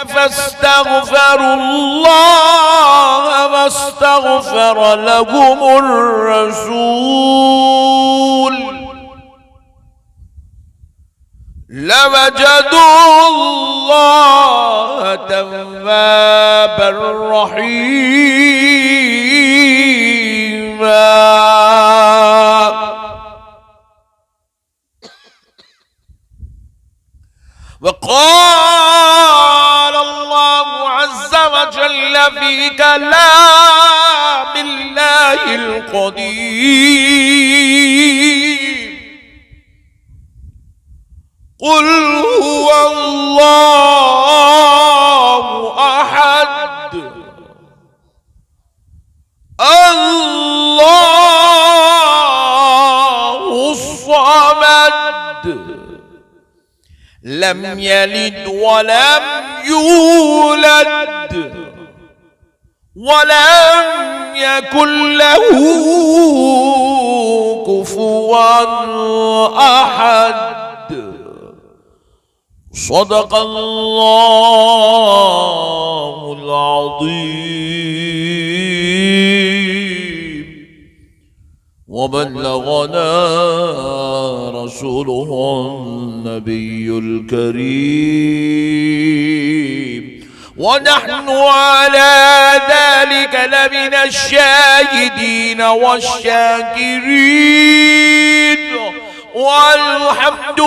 फस्तगफिरुल्लाह वस्तगफर लहुमुर रसूल लवजदुल्लाह तव्वाबर रहीमा। वक़ाल अल्लाहु अज़्ज़ा व जल्ल फ़ी कलामिल्लाहिल क़दीम क़ुल हुवल्लाहु अहद अल्लाहुस समद लम यलिद वलम यूलद वलम यकुल लहू कुफुवन अहद। सदक़ल्लाहुल अज़ीम व बल्लगना रसूलुहुन नबियुल करीम व नहनु अला ज़ालिका लमिनश शाहिदीन वश्शाकिरीन वल्हम्दुलिल्लाहि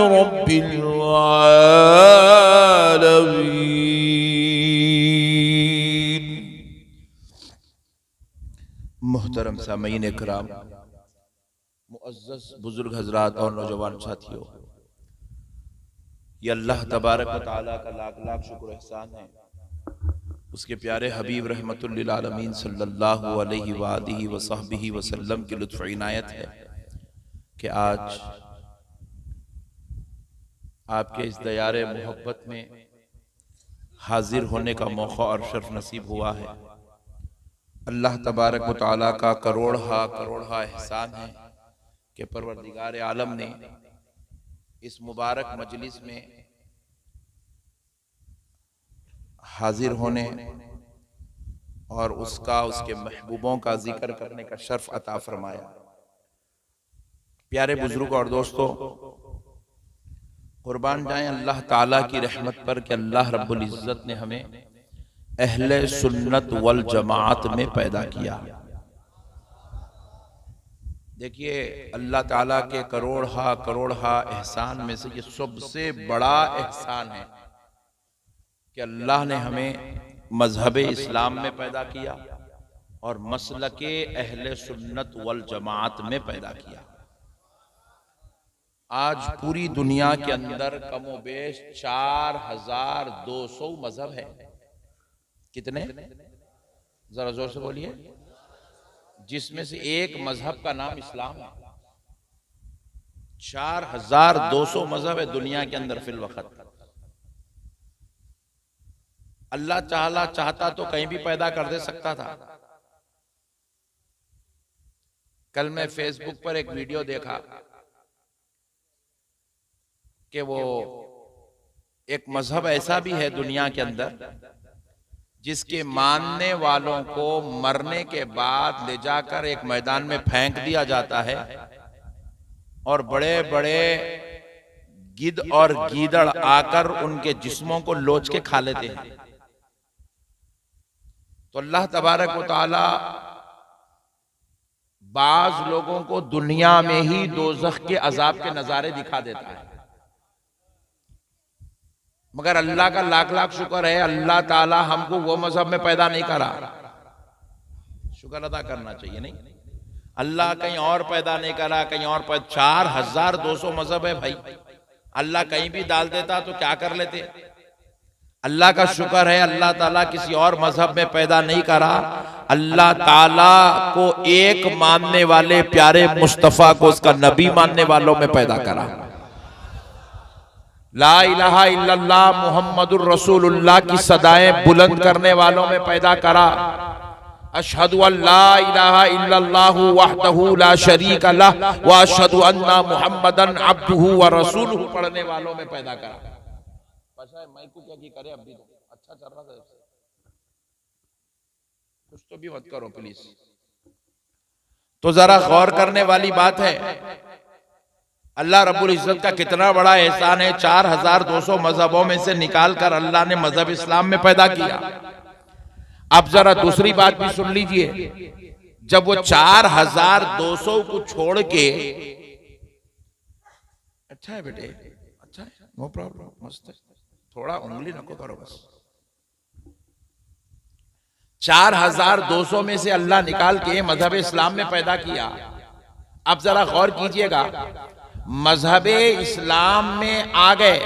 रब्बिल आलमीन। मुहतरम सामीन इकराम, मुअज़्ज़ज़ बुजुर्ग हजरात और नौजवान साथियों, ये अल्लाह तबारक व तआला का लाख लाख शुक्र एहसान है, उसके प्यारे हबीब रहमतुल लिल आलमीन सल्लल्लाहु अलैहि वालिहि वसहबिहि वसल्लम की लुत्फ़ इनायत है कि आज आपके इस दयारे मोहब्बत में हाजिर होने का मौका और शर्फ नसीब हुआ है। अल्लाह तबारक व तआला का करोड़हा एहसान है कि परवरदिगार आलम ने इस मुबारक मजलिस में हाजिर होने और उसके महबूबों का जिक्र करने का शर्फ अता फरमाया। प्यारे बुजुर्ग और दोस्तों, कुर्बान जाएं अल्लाह ताला की रहमत पर कि अल्लाह रब्बुल इज्जत ने हमें अहले सुन्नत वल जमात में पैदा किया। देखिए, अल्लाह ताला के करोड़हा एहसान में से ये सबसे बड़ा एहसान है कि अल्लाह ने हमें मजहब इस्लाम में पैदा किया और मसलके अहले सुन्नत वल जमात में पैदा किया। आज पूरी दुनिया के अंदर कमोबेश 4200 मजहब है। कितने? जरा जोर से बोलिए। जिसमें से एक मजहब का नाम इस्लाम है। 4200 मजहब है दुनिया के अंदर फिल वक्त। अल्लाह चाहता तो कहीं भी पैदा कर दे सकता था। कल मैं फेसबुक पर एक वीडियो देखा कि वो एक मजहब ऐसा भी है दुनिया के अंदर जिसके मानने वालों को मरने के बाद ले जाकर एक मैदान में फेंक दिया जाता है और बड़े बड़े गिद्ध और गीदड़ आकर उनके जिस्मों को लोच के खा लेते हैं। तो अल्लाह तबारक व तआला बाज लोगों को दुनिया में ही दोज़ख के अजाब के नजारे दिखा देता है, मगर अल्लाह का लाख लाख शुक्र है अल्लाह ताला हमको वो मजहब में पैदा नहीं करा। शुक्र अदा करना चाहिए। नहीं, अल्लाह कहीं और पैदा नहीं करा, कहीं और 4200 मजहब है भाई। अल्लाह कहीं भी डाल देता तो क्या कर लेते। अल्लाह का शुक्र है अल्लाह ताला किसी और मजहब में पैदा नहीं करा, अल्लाह ताला को एक मानने वाले प्यारे मुस्तफा को उसका नबी मानने वालों में पैदा करा। ला इलाहा इल्लल्लाह मुहम्मदुर रसूलुल्लाह की सदाएं बुलंद करने वालों में पैदा करा। अशहदु अल्ला इलाहा इल्लल्लाहु वहदहु ला शरीका लह व अशहदु अन्ना मुहम्मदन अब्दुहु व रसूलुहु पढ़ने वालों में पैदा करा। मैं को क्या की करे, अभी अच्छा चल रहा था, कुछ तो भी मत करो प्लीज। तो जरा गौर करने वाली बात है, अल्लाह रब्बुल इज्जत का कितना बड़ा एहसान है। 4200 मजहबों में से निकाल कर अल्लाह ने मजहब इस्लाम में पैदा किया। अब जरा दूसरी बात भी सुन लीजिए, जब वो 4200 को छोड़ के, अच्छा है बेटे, अच्छा है, नो प्रॉब्लम, मस्त है, थोड़ा उंगली नको करो बस। 4200 में से अल्लाह निकाल के मजहब इस्लाम में पैदा किया। अब जरा गौर कीजिएगा, मजहब इस्लाम में आ गए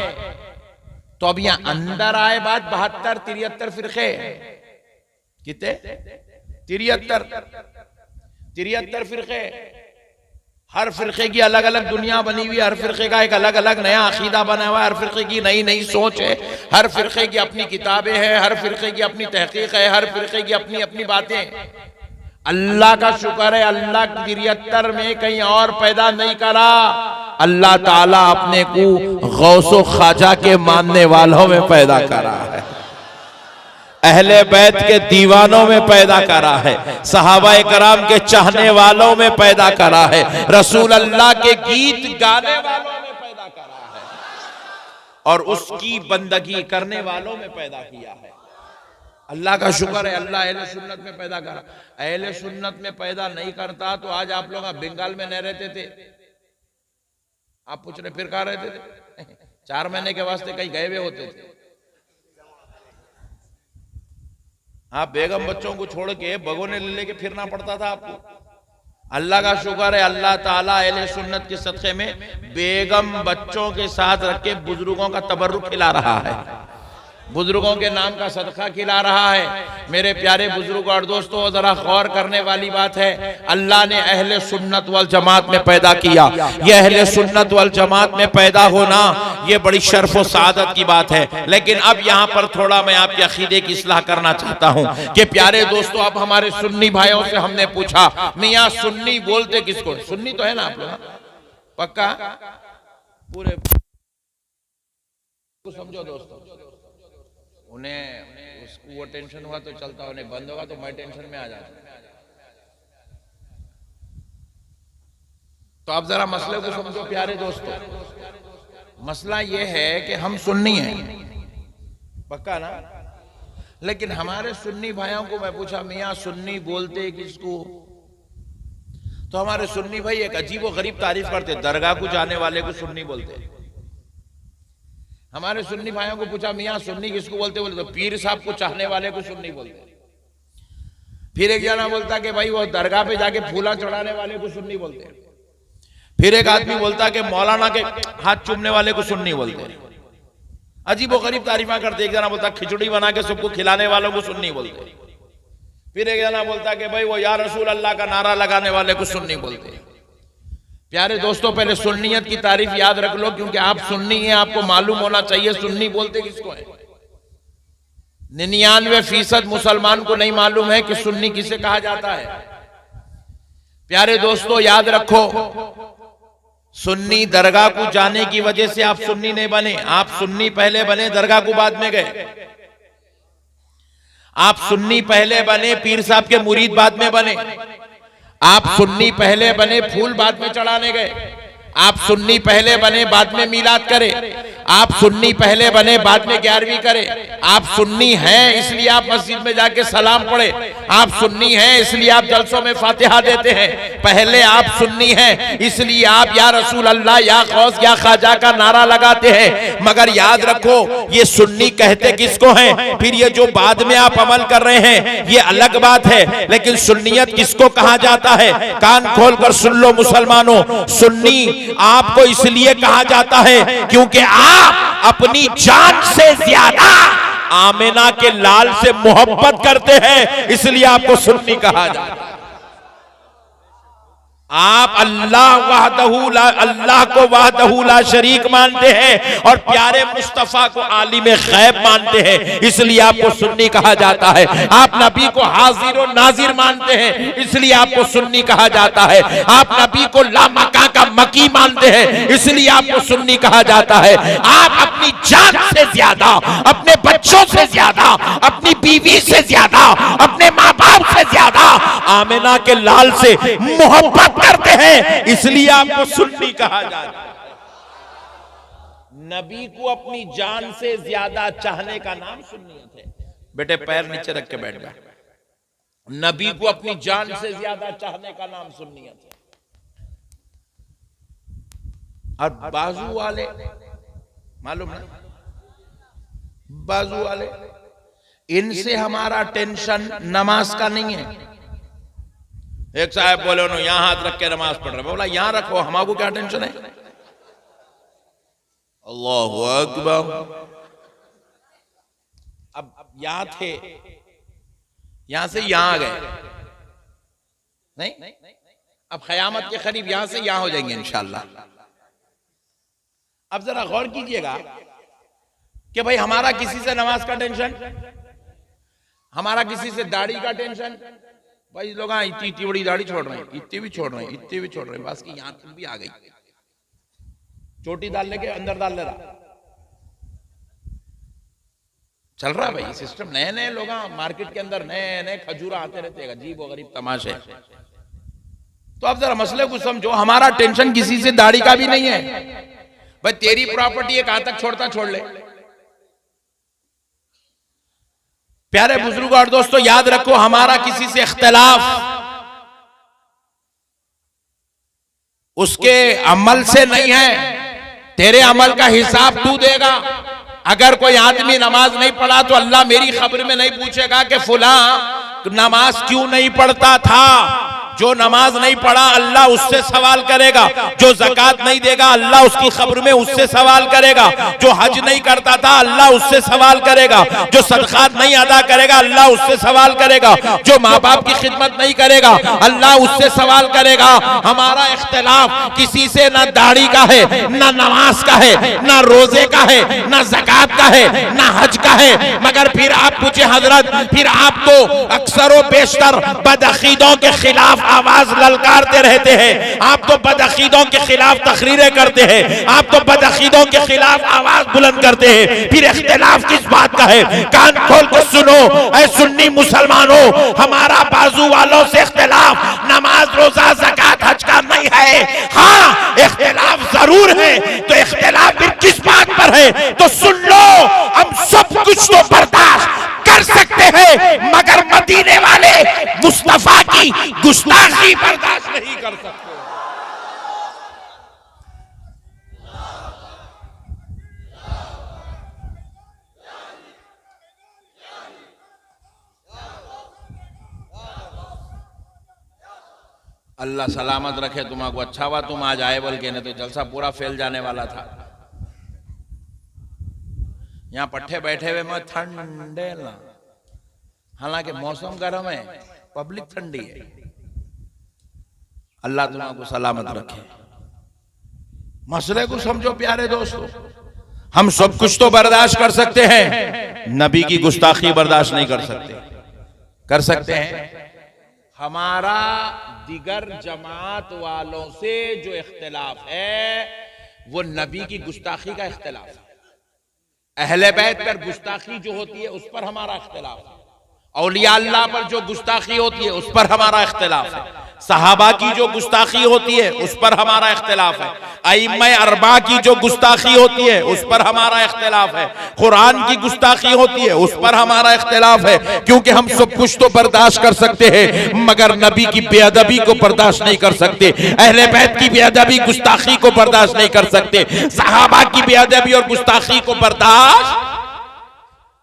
तो अब यहां अंदर आए बात 72 73 फिरके, कितने 73 फिरके, हर फिरके की अलग अलग दुनिया बनी हुई है, हर फिरके का एक अलग अलग नया अकीदा बना हुआ है, हर फिरके की नई नई सोच है, हर फिरके की अपनी किताबें हैं, हर फिरके की अपनी तहकीक है, हर फिरके की अपनी अपनी बातें। अल्लाह का शुक्र है अल्लाह 73 में कहीं और पैदा नहीं करा, अल्लाह ताला अपने को गौसो ख्वाजा के मानने वालों में पैदा करा है, अहले बैत के दीवानों में पैदा करा है, सहाबा कराम के चाहने वालों में पैदा करा है, रसूल अल्लाह के गीत गाने वालों में पैदा करा है और उसकी बंदगी करने वालों में पैदा किया है। अल्लाह का शुक्र है अल्लाह अहले सुन्नत में पैदा करा। अहले सुन्नत में पैदा नहीं करता तो आज आप लोग बंगाल में नहीं रहते थे। आप पूछ रहे फिर कहाँ रहते थे? 4 महीने के वास्ते कहीं गए हुए होते थे। आप बेगम बच्चों को छोड़ के भगोने ले लेके फिरना पड़ता था आपको। अल्लाह का शुक्र है अल्लाह ताला अहले सुन्नत के सदक़े में बेगम बच्चों के साथ रख के बुजुर्गों का तबर्रुक खिला रहा है, बुजुर्गों के नाम का सदका खिला रहा है। मेरे प्यारे बुजुर्ग और दोस्तों, जरा गौर करने वाली बात है, अल्लाह ने अहले सुन्नत वल जमात में पैदा किया। यह अहले सुन्नत वल जमात में पैदा होना ये बड़ी शर्फ और सआदत की बात है। लेकिन अब यहाँ पर थोड़ा मैं आपके अकीदे की इस्लाह करना चाहता हूँ कि प्यारे दोस्तों, अब हमारे सुन्नी भाइयों से हमने पूछा, मियाँ सुन्नी बोलते किसको? सुन्नी तो है ना आप लोग? पक्का पूरे समझो दोस्तों, उन्हें उसको वो टेंशन हुआ तो चलता, उन्हें बंद होगा तो मैं टेंशन में आ जाता। तो आप जरा मसले को समझो प्यारे दोस्तों। मसला ये है कि हम सुन्नी हैं, पक्का ना? लेकिन हमारे सुन्नी भाइयों को मैं पूछा, मियाँ सुन्नी बोलते किसको? तो हमारे सुन्नी भाई एक अजीब व गरीब तारीफ करते, दरगाह को जाने वाले को सुन्नी बोलते। हमारे सुन्नी भाइयों को पूछा, मियाँ सुन्नी किसको बोलते? बोलते तो पीर साहब को चाहने वाले को सुन्नी बोलते। फिर एक जना बोलता कि भाई वो दरगाह पे जाके फूला चढ़ाने वाले को सुन्नी बोलते। फिर एक आदमी बोलता कि मौलाना के हाथ चूमने वाले को सुन्नी बोलते। अजीब व गरीब तारीफा करते। एक जना बोलता खिचड़ी बना के सबको खिलाने वालों को सुन्नी बोलते। फिर एक जना बोलता कि भाई वो या रसूल अल्लाह का नारा लगाने वाले को सुन्नी बोलते। प्यारे दोस्तों, पहले सुन्नियत की तारीफ याद रख लो, क्योंकि आप सुन्नी हैं, आपको मालूम होना चाहिए सुन्नी बोलते किसको है। 99% मुसलमान को नहीं मालूम है कि सुन्नी किसे कहा जाता है। प्यारे दोस्तों, याद रखो, सुन्नी दरगाह को जाने की वजह से आप सुन्नी नहीं बने। आप सुन्नी पहले बने, दरगाह को बाद में गए। आप सुन्नी पहले बने, पीर साहब के मुरीद बाद में बने। आप सुन्नी पहले बने, फूल बाद में चढ़ाने गए। आप सुन्नी पहले बने, बाद में मीलाद करे। आप सुन्नी पहले बने, बाद में 11वीं करे। आप सुन्नी हैं इसलिए आप मस्जिद में जाके सलाम पढ़े। आप सुन्नी हैं इसलिए आप जलसों में फातिहा देते हैं। पहले आप सुन्नी हैं इसलिए आप या रसूल अल्लाह, या गौस, या ख्वाजा का नारा लगाते हैं। मगर याद रखो, ये सुन्नी कहते किसको हैं? फिर ये जो बाद में आप अमल कर रहे हैं ये अलग बात है, लेकिन सुन्नियत किसको कहा जाता है? कान खोल कर सुन लो मुसलमानों, सुन्नी आपको इसलिए कहा जाता है क्योंकि आप अपनी जान से ज्यादा आमिना के लाल से मोहब्बत करते हैं, इसलिए आपको सुन्नी कहा जाता है। आप अल्लाह को वहदहू ला शरीक मानते हैं और प्यारे मुस्तफा को आलिम गैब मानते हैं, इसलिए आपको सुन्नी कहा जाता है। आप नबी को हाजिर और नाजिर मानते हैं, इसलिए आपको सुन्नी कहा जाता है। आप नबी को लामका का मकी मानते हैं, इसलिए आपको सुन्नी कहा जाता है। आप अपनी जान से ज्यादा, अपने बच्चों से ज्यादा, अपनी बीवी से ज्यादा, अपने माँ बाप से ज्यादा आमिना के लाल से मोहब्बत करते हैं, इसलिए आपको सुन्नी कहा जाता है। नबी को अपनी जान से ज्यादा चाहने का नाम सुन्नियत है। बेटे पैर नीचे रख के बैठ जा। नबी को अपनी जान से ज्यादा चाहने का नाम सुन्नियत है। और बाजू वाले मालूम है, बाजू वाले, इनसे हमारा टेंशन नमाज का नहीं है। एक साहब बोले उन्होंने यहां हाथ रख के नमाज पढ़ रहे, बोला यहां रखो, हमारे क्या टेंशन है। अल्लाहु अकबर। अब यहां थे, यहां से यहां गए नहीं, अब क़यामत के करीब यहां से यहां हो जाएंगे इंशाअल्लाह। अब जरा गौर कीजिएगा कि भाई हमारा किसी से नमाज का टेंशन, हमारा किसी से दाढ़ी का टेंशन। भाई लोग इतनी इतनी बड़ी दाढ़ी छोड़ रहे हैं, इतनी भी छोड़ रहे हैं, इतनी भी छोड़ रहे हैं, बस की यहां तक भी आ गई, चोटी डाल लेके अंदर डाल ले रहा, चल रहा भाई सिस्टम। नए नए लोग मार्केट के अंदर नए नए खजूरा आते रहते हैं, अजीब व गरीब तमाशे। तो अब जरा मसले को समझो, हमारा टेंशन किसी से दाढ़ी का भी नहीं है। भाई तेरी प्रॉपर्टी है, कहां तक छोड़ता छोड़ ले। प्यारे बुजुर्ग और दोस्तों याद रखो, हमारा किसी से इख्तिलाफ उसके अमल से नहीं है, तेरे अमल का हिसाब तू देगा। अगर कोई आदमी नमाज नहीं पढ़ा तो अल्लाह मेरी खबर में नहीं पूछेगा कि फुला नमाज क्यों नहीं पढ़ता था। जो नमाज नहीं पढ़ा अल्लाह उससे सवाल करेगा। जो ज़कात नहीं देगा अल्लाह उसकी खबर में उससे सवाल करेगा। जो हज नहीं करता था अल्लाह उससे सवाल करेगा। जो सदकात नहीं अदा करेगा अल्लाह उससे सवाल करेगा। जो माँ बाप की खिदमत नहीं करेगा अल्लाह उससे सवाल करेगा। हमारा इख्तिलाफ किसी से ना दाढ़ी का है, ना नमाज का है, ना रोजे का है, ना ज़कात का है, ना हज का है। मगर फिर आप पूछे हजरत, फिर आप तो अक्सर व बेशतर बदअकीदों के खिलाफ आवाज ललकारते रहते हैं। आप तो बदअकीदों के खिलाफ तकरीरें करते हैं, आप तो बदअकीदों के खिलाफ आवाज बुलंद करते हैं। फिर इख्तिलाफ किस बात का है? कान खोल कर सुनो ऐ सुन्नी मुसलमानों, हमारा बाजू वालों से इख्तिलाफ नमाज रोजा ज़कात हज का नहीं है। हाँ इख्तिलाफ जरूर है, तो इख्तिलाफ फिर किस बात पर है? तो सुन लो, हम सब कुछ तो बर्दाश्त कर सकते हैं, मगर मदीने वाले मुस्तफा की गुस्ताखी बर्दाश्त नहीं कर सकते। अल्लाह सलामत रखे तुम्हारा। अच्छा हुआ तुम आज आए, बोल के नहीं तो जलसा पूरा फैल जाने वाला था। यहाँ पट्टे बैठे हुए मैं ठंडे ना, हालांकि मौसम गर्म है, पब्लिक ठंडी है। अल्लाह तुम्हारा सलामत रखे। मसले को समझो प्यारे दोस्तों, हम सब कुछ तो बर्दाश्त कर सकते हैं, नबी की गुस्ताखी बर्दाश्त नहीं कर सकते। कर सकते हैं? हमारा दिगर जमात वालों से जो इख्तिलाफ है वो नबी की गुस्ताखी का इख्तिलाफ है। अहले बैत पर गुस्ताखी जो होती है उस पर हमारा इख्तिलाफ है। औलिया अल्लाह पर जो गुस्ताखी होती है उस पर हमारा इख्तिलाफ है। सहाबा की जो गुस्ताखी होती है उस पर हमारा इख्तिलाफ है। अइम्मा अरबा की जो गुस्ताखी होती है उस पर हमारा इख्तिलाफ है। कुरान की गुस्ताखी होती है उस पर हमारा इख्तिलाफ है। क्योंकि हम सब कुछ तो बर्दाश्त कर सकते हैं, मगर नबी की बेअदबी को बर्दाश्त नहीं कर सकते। अहले बैत की बेअदबी गुस्ताखी को बर्दाश्त नहीं कर सकते। सहाबा की बेअदबी और गुस्ताखी को बर्दाश्त,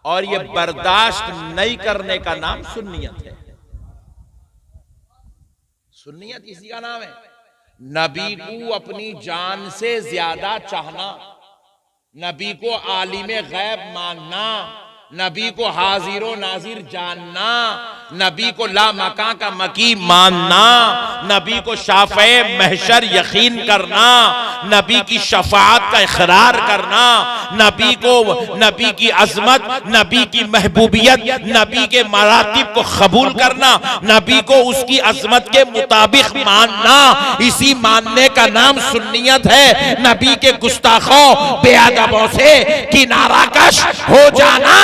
और ये बर्दाश्त नहीं करने का नाम सुन्नियत है। सुन्नियत इसी का नाम है। नबी को अपनी जान से ज्यादा चाहना, नबी को आलिम गैब मानना, नबी को हाजिर नाजिर जानना, नबी को ला मका का मकी मानना, नबी को शाफ़े महशर यकीन करना, नबी की शफाअत का इकरार करना, नबी को, नबी की अजमत, नबी की महबूबियत, नबी के मरातिब को कबूल करना, नबी को उसकी अजमत के मुताबिक मानना, इसी मानने का नाम सुन्नियत है। नबी के गुस्ताखों बेअदबों से किनारा कश हो जाना,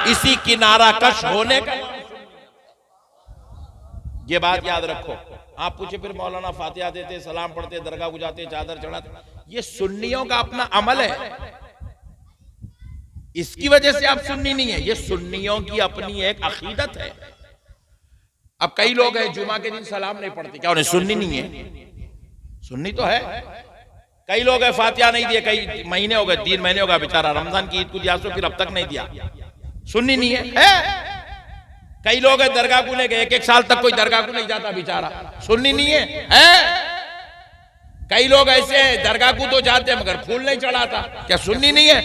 इसी किनारा कश होने का, ये बात याद रखो। आप पूछे फिर मौलाना फातिहा देते, सलाम पढ़ते, दरगाह गुजाते, चादर चढ़ाते, ये सुन्नियों का अपना अमल है, इसकी वजह से आप सुन्नी नहीं है, ये सुन्नियों की अपनी एक अकीदत है। अब कई लोग हैं जुमा के दिन सलाम नहीं पढ़ते, क्या उन्हें सुन्नी नहीं है? सुन्नी तो है। कई लोग हैं फातिहा नहीं दिए, कई महीने हो गए, 3 महीने हो गए, बेचारा रमजान की ईद को दिया फिर अब तक नहीं दिया, सुन्नी नहीं है। कई लोग हैं दरगाह को नहीं गए, 1-1 साल तक कोई दरगाह को नहीं जाता, बेचारा सुन्नी नहीं है। कई लोग ऐसे हैं दरगाह को तो जाते मगर फूल नहीं चढ़ाता, क्या सुन्नी नहीं है?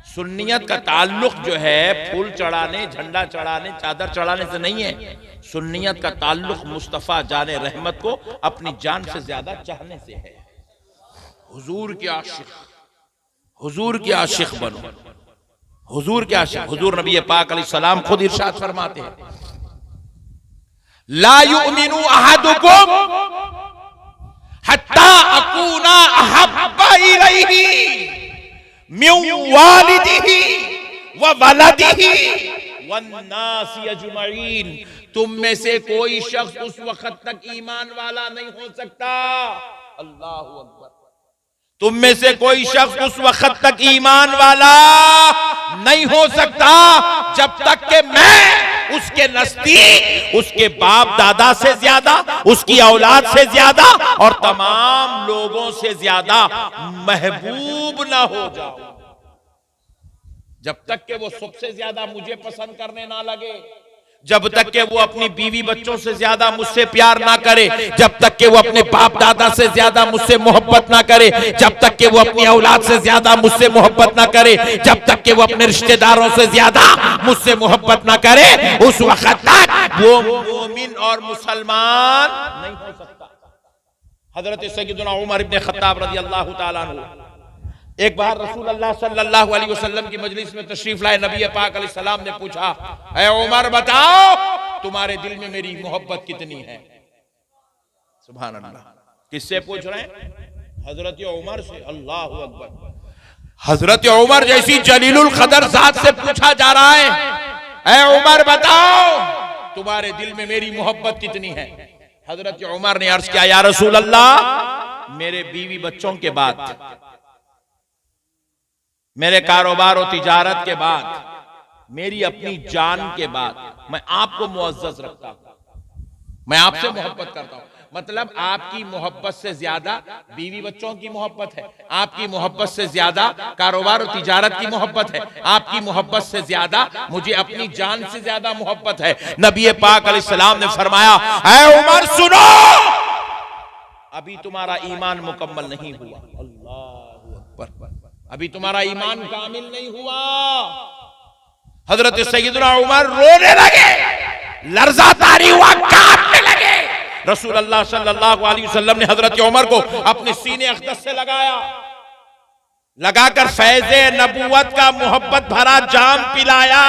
सुन्नियत का ताल्लुक जो है फूल चढ़ाने, झंडा चढ़ाने, चादर चढ़ाने से नहीं है। सुन्नियत का ताल्लुक मुस्तफा जाने रहमत को अपनी जान से ज्यादा चाहने से है। हुजूर के आशिक, हुजूर के आशिक बनो, हुजूर के आशिक। हुजूर नबी पाक अलैहिस्सलाम खुद इरशाद फरमाते हैं, ला युमिनु अहदुकुम हत्ता अकूना अहब्बा इलैहि मिन वालिदिही व वलदिही वन्नासी अजमईन। तुम में से कोई शख्स उस वक्त तक ईमान वाला नहीं हो सकता, अल्लाहु अकबर, तुम में से कोई शख्स उस वक्त तक ईमान वाला नहीं हो सकता जब तक कि मैं उसके नजदीक उसके बाप दादा से ज्यादा, उसकी औलाद से ज्यादा और तमाम लोगों से ज्यादा महबूब ना हो जाऊं। जब तक कि वो सबसे ज्यादा मुझे पसंद करने ना लगे, जब तक कि वो अपनी बीवी बच्चों से ज्यादा मुझसे प्यार ना करे, जब तक कि वो अपने बाप दादा से ज्यादा मुझसे मोहब्बत ना करे, जब तक कि वो अपनी औलाद से ज्यादा मुझसे मोहब्बत ना करे, जब तक कि वो अपने रिश्तेदारों से ज्यादा मुझसे मोहब्बत ना करे, उस वक्त तक वो मोमिन और मुसलमान नहीं हो सकता। हजरत सैयदना उमर इब्न खत्ताब रज़ियल्लाहु ताला अन्हु एक बार रसूल अल्लाह सल्लल्लाहु अलैहि वसल्लम की मजलिस में तशरीफ लाए। नबी पाक अलैहिस्सलाम ने पूछा, ऐ उमर बताओ तुम्हारे दिल में मेरी मोहब्बत कितनी है? सुभान अल्लाह, किससे पूछ रहे हैं? हजरत उमर से। अल्लाहु अकबर, हजरत उमर जैसी जलीलुल कदर जात से पूछा जा रहा है, ऐ उमर बताओ तुम्हारे दिल में मेरी मोहब्बत कितनी है? हजरत उमर ने अर्ज किया, या रसूल अल्लाह, मेरे बीवी बच्चों के बाद, मेरे कारोबार और तिजारत के बाद, मेरी अपनी जान के बाद मैं आपको मुअज़्ज़ज़ रखता हूं, मैं आपसे मोहब्बत करता हूं। मतलब आपकी मोहब्बत से ज्यादा बीवी बच्चों की मोहब्बत है, आपकी मोहब्बत से ज्यादा कारोबार और तिजारत की मोहब्बत है, आपकी मोहब्बत से ज्यादा मुझे अपनी जान से ज्यादा मोहब्बत है। नबी पाक अलैहिस्सलाम ने फरमाया, ऐ उमर सुनो, अभी तुम्हारा ईमान मुकम्मल नहीं हुआ। अल्लाहु अकबर, अभी तुम्हारा ईमान कामिल नहीं हुआ। हजरत सैयदना उमर रोने लगे, लर्जा तारी हुआ, कांपने लगे। रसूल अल्लाह सल्लल्लाहु अलैहि वसल्लम ने हजरत उमर को अपने सीने अक़दस से लगाया, लगाकर फैज़े नबूवत का मोहब्बत भरा जाम पिलाया,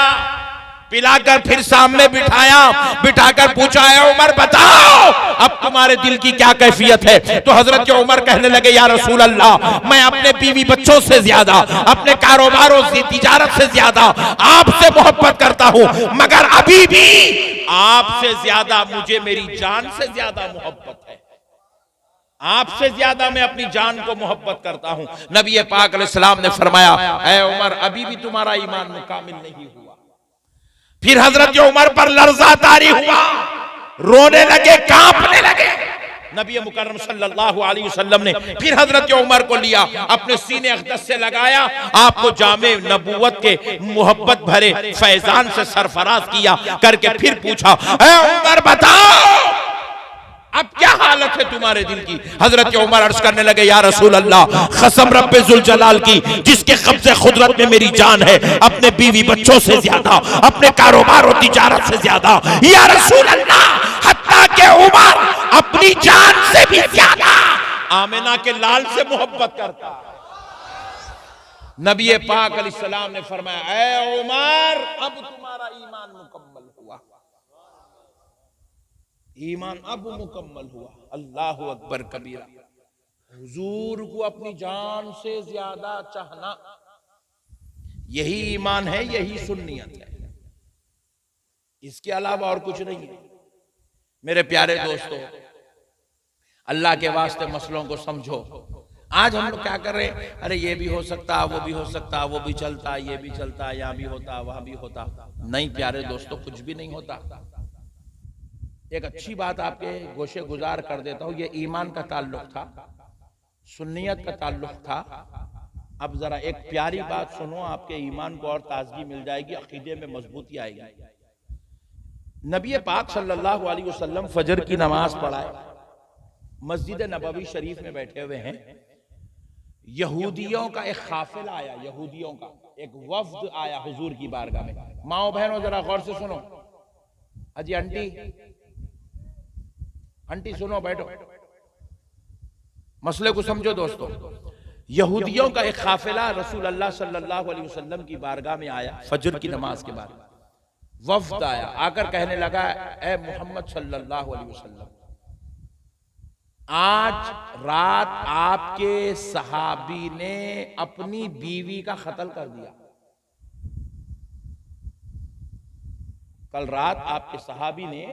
पिलाकर फिर सामने बिठाया, बिठाकर पूछा, है उमर बताओ अब तुम्हारे दिल की क्या कैफियत है? तो हजरत उमर कहने लगे, या रसूल अल्लाह, मैं अपने बीवी बच्चों से ज्यादा, अपने कारोबारों से, तिजारत से ज्यादा आपसे मोहब्बत करता हूं, मगर अभी भी आपसे ज्यादा मुझे मेरी जान से ज्यादा मोहब्बत है, आपसे ज्यादा मैं अपनी जान को मोहब्बत करता हूं। नबी पाक अलैहिस्सलाम ने फरमाया, ऐ उमर अभी भी तुम्हारा ईमान मुकामिल नहीं हुआ। फिर हजरत उमर पर लर्जा तारी हुआ, रोने लगे, कांपने लगे। नबी मुकर्रम सल्लल्लाहु अलैहि वसल्लम ने फिर हजरत उमर को लिया, अपने सीने अक़दस से लगाया, आपको जामे नबूवत के मोहब्बत भरे फैजान से सरफराज किया, करके फिर पूछा, ऐ उमर बताओ अब क्या हालत है तुम्हारे दिल की। हजरत उमर अर्ज करने लगे, या रसूल अल्लाह, कसम रब्बे जुल जलाल की जिसके कब्ज़े खुदरत में मेरी जान है, अपने बीवी बच्चों से ज्यादा, अपने कारोबार और तिजारत से ज्यादा, या रसूल अल्लाह, हत्ता के उमर अपनी जान से भी ज्यादा आमिना के लाल से मोहब्बत करता। नबी पाक अलैहिस्सलाम ने फरमाया, ऐ उमर, अब तुम्हारा ईमान मुकम्मल हुआ, ईमान अब मुकम्मल हुआ। अल्लाहु अकबर कबीरा। हुजूर को अपनी जान से ज्यादा चाहना, यही ईमान है, यही सुन्नियत है, इसके अलावा और कुछ नहीं है। मेरे प्यारे दोस्तों, अल्लाह के वास्ते मसलों को समझो। आज हम लोग क्या कर रहे हैं, अरे ये भी हो सकता, वो भी हो सकता, वो भी चलता, ये भी चलता, यहाँ भी होता, वहां भी होता। नहीं प्यारे दोस्तों, कुछ भी नहीं होता। एक अच्छी बात आपके गोशे गुजार कर देता हूं, ये ईमान का ताल्लुक था, सुन्नियत का ताल्लुक था। अब जरा एक प्यारी बात सुनो, आपके ईमान को और ताजगी मिल जाएगी, अकीदे में मजबूती आएगी। नबी पाक सल्लल्लाहु अलैहि वसल्लम फजर की नमाज पढ़ाए, मस्जिद नबवी शरीफ में बैठे हुए हैं। यहूदियों का एक काफिला आया, यहूदियों का एक वफ्द आया हुजूर की बारगाह में। माओ बहनों जरा गौर से सुनो, अजी आंटी, आंटी सुनो, बैठो, मसले को समझो दोस्तों। यहूदियों का एक काफिला रसूल अल्लाह सल्लल्लाहु अलैहि वसल्लम की बारगाह में आया, फजर की नमाज के बाद वफ्द आया, आकर कहने लगा, ए मोहम्मद सल्लल्लाहु अलैहि वसल्लम, आज रात आपके सहाबी ने अपनी बीवी का कत्ल कर दिया। कल रात आपके सहाबी ने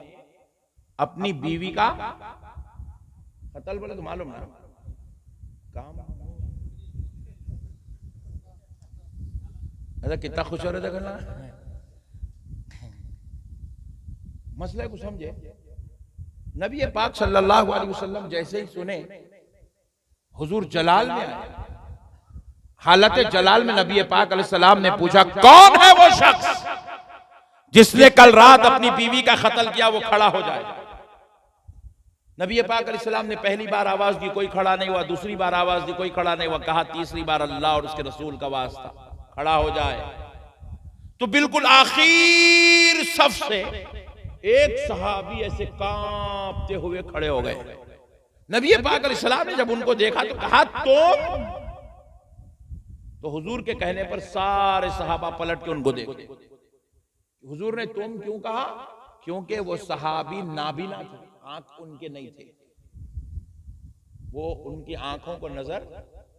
अपनी बीवी का कत्ल, बोले तो मालूम ना काम, ऐसा कितना खुश हो रहे थे करना। मसले को समझे। नबी पाक सल्लल्लाहु अलैहि वसल्लम जैसे ही सुने, हुजूर जलाल में आए। हालत जलाल में नबी पाक अलैहि सलाम ने पूछा, कौन है वो शख्स जिसने कल रात अपनी बीवी का कत्ल किया, वो खड़ा हो जाए। नबी पाक अलैहि सलाम ने पहली बार आवाज दी, कोई खड़ा नहीं हुआ। दूसरी बार आवाज दी, कोई खड़ा नहीं हुआ। कहा तीसरी बार अल्लाह और उसके रसूल का वास्ता, खड़ा हो जाए। तो बिल्कुल आखिर सफ से एक सहाबी ऐसे कांपते हुए खड़े हो गए। नबी पाक अलैहिस्सलाम ने जब उनको देखा तो कहा, तो हुजूर के कहने पर सारे सहाबा पलट के उनको देखे। हुजूर ने तुम क्यों कहा? क्योंकि वो सहाबी नाबीना थे, आंख उनके नहीं थे, वो उनकी आंखों को नजर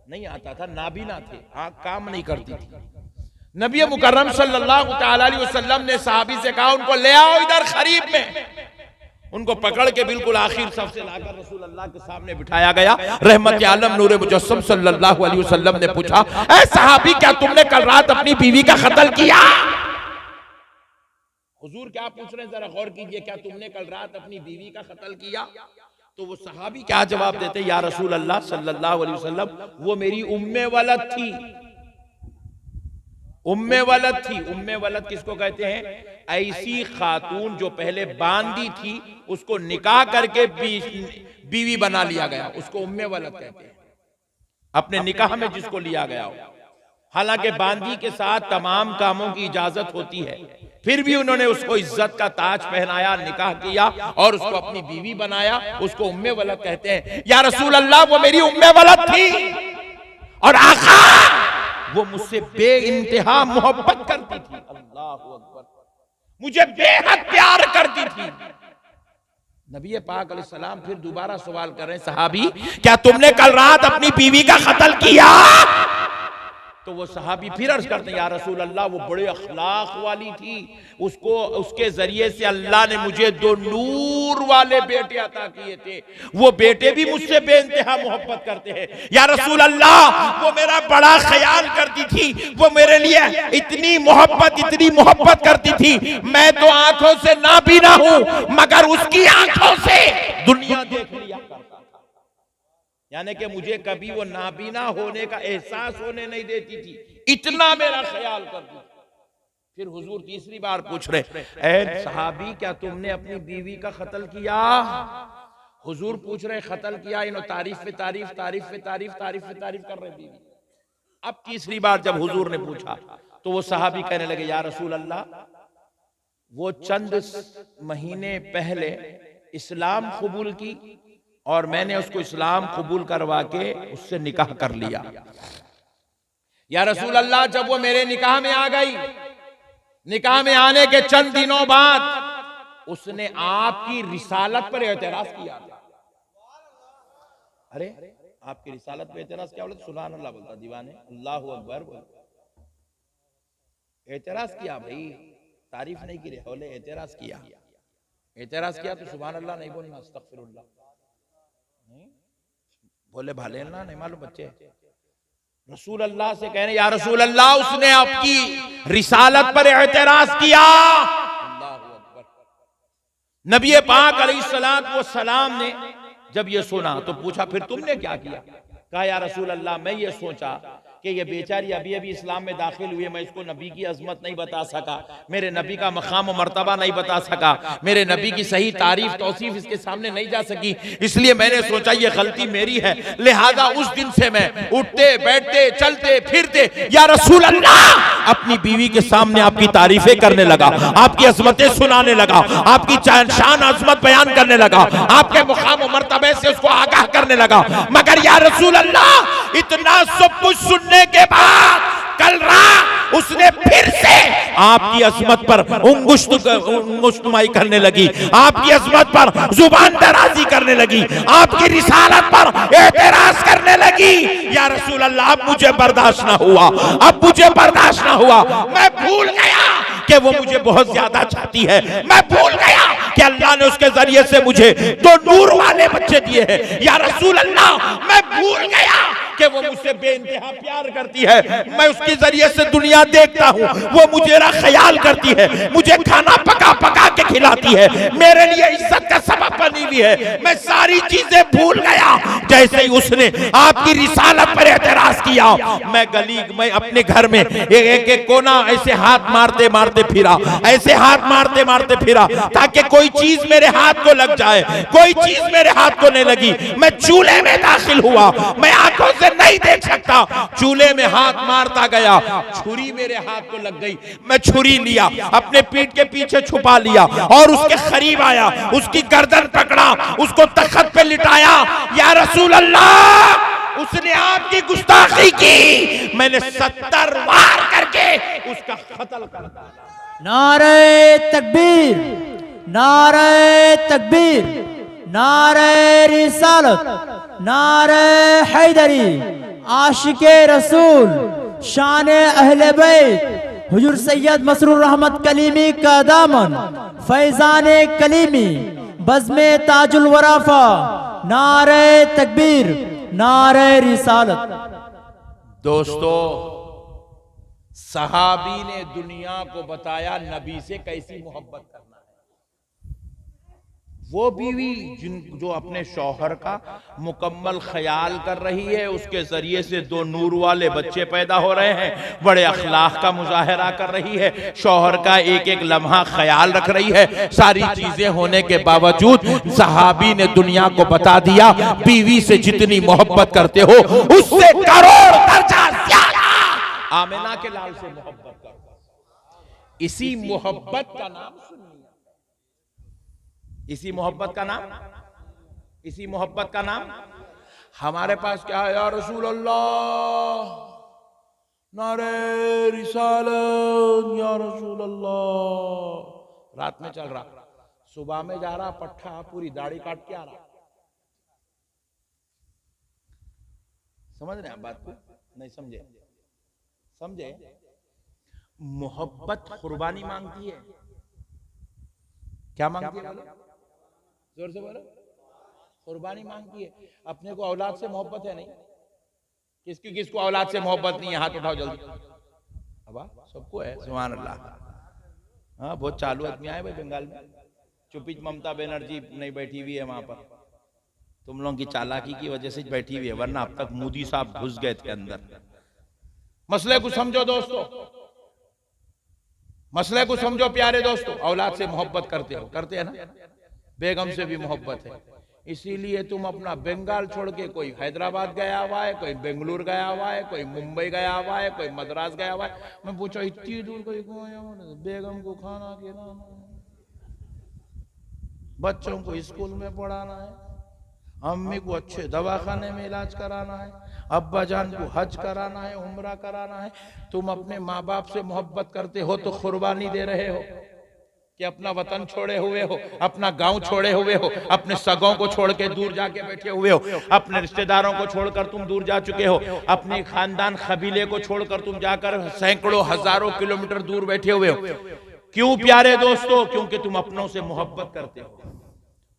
नहीं आता था, नाबीना थे, आंख काम नहीं करती थी। नबी मुकर्रम सल्लल्लाहु तआला अलैहि वसल्लम ने सहाबी से कहा, उनको ले आओ इधर करीब में। उनको पकड़ के बिल्कुल आखिर सफ से लाकर रसूल अल्लाह के सामने बिठाया गया। रहमत आलम नूर मुजस्सम सल्लल्लाहु अलैहि वसल्लम ने पूछा, ऐ सहाबी, क्या तुमने कल रात अपनी बीवी का कत्ल किया? हुजूर क्या पूछ रहे हैं, जरा गौर कीजिए, क्या तुमने कल रात अपनी बीवी का कत्ल किया? तो वो सहाबी क्या जवाब देते, या रसूल अल्लाह सल्लल्लाहु अलैहि वसल्लम, वो मेरी उम्मे वलद थी। उम्मे वलद थी। उम्मे वलद किसको कहते हैं? ऐसी खातून जो पहले बांदी थी, उसको निकाह करके बीवी बना लिया गया, उसको उम्मे वलद कहते हैं। अपने निकाह में जिसको लिया गया हो, हालांकि बांदी के साथ तमाम कामों की इजाजत होती है, फिर भी उन्होंने उसको इज्जत का ताज पहनाया, निकाह किया और उसको अपनी बीवी बनाया, उसको उम्मे वलद कहते हैं। या रसूल अल्लाह, वो मेरी उम्मे वलद थी और आका वो मुझसे बेइंतहा मोहब्बत करती थी। अल्लाह अकबर, मुझे बेहद प्यार करती थी। नबी पाक अलैहिस्सलाम फिर दोबारा सवाल कर रहे हैं, सहाबी, क्या तुमने कल रात अपनी बीवी का कत्ल किया? तो वो सहाबी फिर अर्ज करते हैं, या रसूल अल्लाह, वो बड़े अखलाक वाली थी, उसको उसके जरिए से अल्लाह ने मुझे 2 नूर वाले बेटे अता किए थे, वो बेटे भी मुझसे बेइंतहा मोहब्बत करते हैं। या रसूल अल्लाह, वो मेरा बड़ा ख्याल करती थी, वो मेरे लिए इतनी मोहब्बत करती थी, मैं तो आंखों से नाबीना हूं, मगर उसकी आंखों से दुनिया देख लिया करता था। यानी कि मुझे कभी वो नाबीना होने का एहसास होने नहीं देती थी, इतना मेरा ख्याल करती थी। फिर हुजूर तीसरी बार पूछ रहे, ऐ सहाबी, क्या तुमने अपनी बीवी का कत्ल किया? हुजूर पूछ रहे कत्ल किया, इन्होंने तारीफ पे तारीफ तारीफ पे तारीफ तारीफ पे तारीफ कर रहे बीवी। अब तीसरी बार जब हुजूर ने पूछा तो वो सहाबी कहने लगे, या रसूल अल्लाह, वो चंद महीने पहले इस्लाम कबूल की और मैंने उसको इस्लाम कबूल करवा के उससे निकाह कर लिया। या रसूल अल्लाह, जब वो मेरे निकाह में आ गई, निकाह में आने के चंद दिनों बाद उसने आपकी रिसालत पर एतराज किया। अरे आपकी रिसालत पे एतराज क्या बोलते? सुभान अल्लाह बोलता दीवाने, अल्लाहु अकबर बोलता। एतराज किया भाई, तारीफ नहीं की, बोले एतराज किया। एतराज किया तो सुभान अल्लाह नहीं बोलना, अस्तगफिरुल्लाह नहीं बोले, भले अल्लाह नहीं मालूम बच्चे। रसूल अल्लाह से कह रहे, या रसूल अल्लाह, उसने आपकी रिसालत पर एतराज किया। अल्लाहु अकबर। नबी पाक अलैहिस्सलातु वस्सलाम ने जब ये सुना तो पूछा, फिर तुमने क्या किया? कहा, या रसूल अल्लाह, मैं ये सोचा कि ये बेचारी अभी अभी इस्लाम में दाखिल हुई है, मैं इसको नबी की अजमत नहीं बता सका, मेरे नबी का मकाम और मर्तबा नहीं बता सका, मेरे नबी की सही तारीफ तौसीफ इसके सामने नहीं जा सकी, इसलिए मैंने सोचा ये गलती मेरी है। लिहाजा उस दिन से मैं उठते बैठते चलते फिरते या रसूल अल्लाह अपनी बीवी के सामने आपकी तारीफें करने लगा, आपकी अजमतें सुनाने लगा, आपकी शान अजमत बयान करने लगा, आपके मुकाम और मर्तबे से उसको आगाह करने लगा। मगर या रसूल अल्लाह, इतना सब कुछ सुनने के बाद कल रात उसने फिर से आपकी अजमत पर उंगुश्तुमाई करने लगी, आपकी अजमत पर जुबान दराजी करने लगी, आपकी रिसालत पर एतराज करने लगी। या रसूल अल्लाह, अब मुझे बर्दाश्त ना हुआ, अब मुझे बर्दाश्त ना हुआ। मैं भूल गया कि वो मुझे बहुत ज्यादा चाहती है, मैं भूल गया कि अल्लाह ने उसके जरिए से मुझे दो नूर वाले बच्चे दिए हैं। या रसूल अल्लाह, मैं भूल गया कि वो मुझसे बेइंतहा प्यार करती है, मैं उसके जरिए से दुनिया देखता हूँ, वो मुझे ख्याल करती है, मुझे खाना पका पका के खिलाती है, मेरे लिए इज्जत का सबब बनी हुई है। मैं सारी चीजें भूल गया जैसे ही उसने आपकी रिसालत पर एतराज किया। मैं अपने घर में एक एक कोना ऐसे हाथ मारते मारते फिरा, ऐसे हाथ मारते मारते फिरा ताकि कोई चीज मेरे हाथ को लग जाए, कोई चीज मेरे हाथ को नहीं लगी। मैं चूल्हे में दाखिल हुआ, मैं आंखों से नहीं देख सकता, चूल्हे में हाथ मारता गया, छुरी मेरे हाथ को लग गई, मैं छुरी लिया, अपने पीठ के पीछे छुपा लिया और उसके करीब आया, उसकी गर्दन पकड़ा, उसको तख्त पे लिटाया। या रसूल अल्लाह, उसने आपकी गुस्ताखी की, मैंने 70 वार करके उसका कत्ल कर दिया। नारे तकबीर, नारे तकबीर, नारे रिसालत, नारे हैदरी, आशिके रसूल, शान अहले बैत, हुजूर सैयद मसरूर रहमत कलीमी का दामन, फैजान कलीमी, बज़्मे ताजुल वराफा, नारे तकबीर, नारे रिसालत। दोस्तों, सहाबी ने दुनिया को बताया नबी से कैसी मोहब्बत करना है। वो बीवी जो अपने शौहर का मुकम्मल ख्याल कर रही है, उसके जरिए से 2 नूर वाले बच्चे पैदा हो रहे हैं, बड़े अखलाक का मुजाहरा कर रही है, शौहर का एक एक लम्हा ख्याल रख रही है। सारी चीजें होने के बावजूद सहाबी ने दुनिया को बता दिया, बीवी से जितनी मोहब्बत करते हो उससे करोड़ दर्जा ज्यादा आमिना के लाल से मोहब्बत करो। इसी मोहब्बत का नाम सुनिए, इसी मोहब्बत का नाम, इसी मोहब्बत का नाम हमारे पास क्या है? या रसूल अल्लाह, नारे रिसालत, या रसूल अल्लाह। रात में चल रहा, सुबह में जा रहा, पट्ठा पूरी दाढ़ी काट के आ रहा। समझ रहे हैं बात को? नहीं समझे? समझे? मोहब्बत कुर्बानी मांगती है। क्या मांगती है? जोर से बोलो। कुर्बानी मांगती है। अपने को औलाद से मोहब्बत है नहीं? किसको औलाद से मोहब्बत नहीं है? हाथ उठाओ जल्दी। अब सबको है, सुभान अल्लाह। हाँ, बहुत चालू आदमी आए भाई बंगाल में। चुपी ममता बनर्जी नहीं बैठी हुई है वहां पर, तुम लोगों की चालाकी की वजह से बैठी हुई है, वरना अब तक मोदी साहब घुस गए थे अंदर। मसले को समझो दोस्तों, मसले को समझो प्यारे दोस्तों। औलाद से मोहब्बत करते हो, करते हैं ना? बेगम से भी मोहब्बत है, इसीलिए तुम अपना बंगाल छोड़ के कोई हैदराबाद गया हुआ है, कोई बेंगलुरु गया हुआ है, कोई मुंबई गया हुआ है, कोई मद्रास गया हुआ है। मैं पूछा इतनी दूर कोई क्यों आया हूं? बेगम को खाना खिलाना, बच्चों को स्कूल में पढ़ाना है, अम्मी को अच्छे दवाखाने में इलाज कराना है, अब्बा जान को हज कराना है, उम्रा कराना है। तुम अपने माँ बाप से मोहब्बत करते हो तो कुर्बानी दे रहे हो कि अपना वतन छोड़े हुए हो, अपना गांव छोड़े हुए हो, अपने सगों को छोड़ के दूर जाके बैठे हुए हो, अपने रिश्तेदारों को छोड़कर तुम दूर जा चुके हो, अपने खानदान कबीले को छोड़कर तुम जाकर सैकड़ों हजारों किलोमीटर दूर बैठे हुए हो। क्यों प्यारे दोस्तों? क्योंकि तुम अपनों से मोहब्बत करते हो।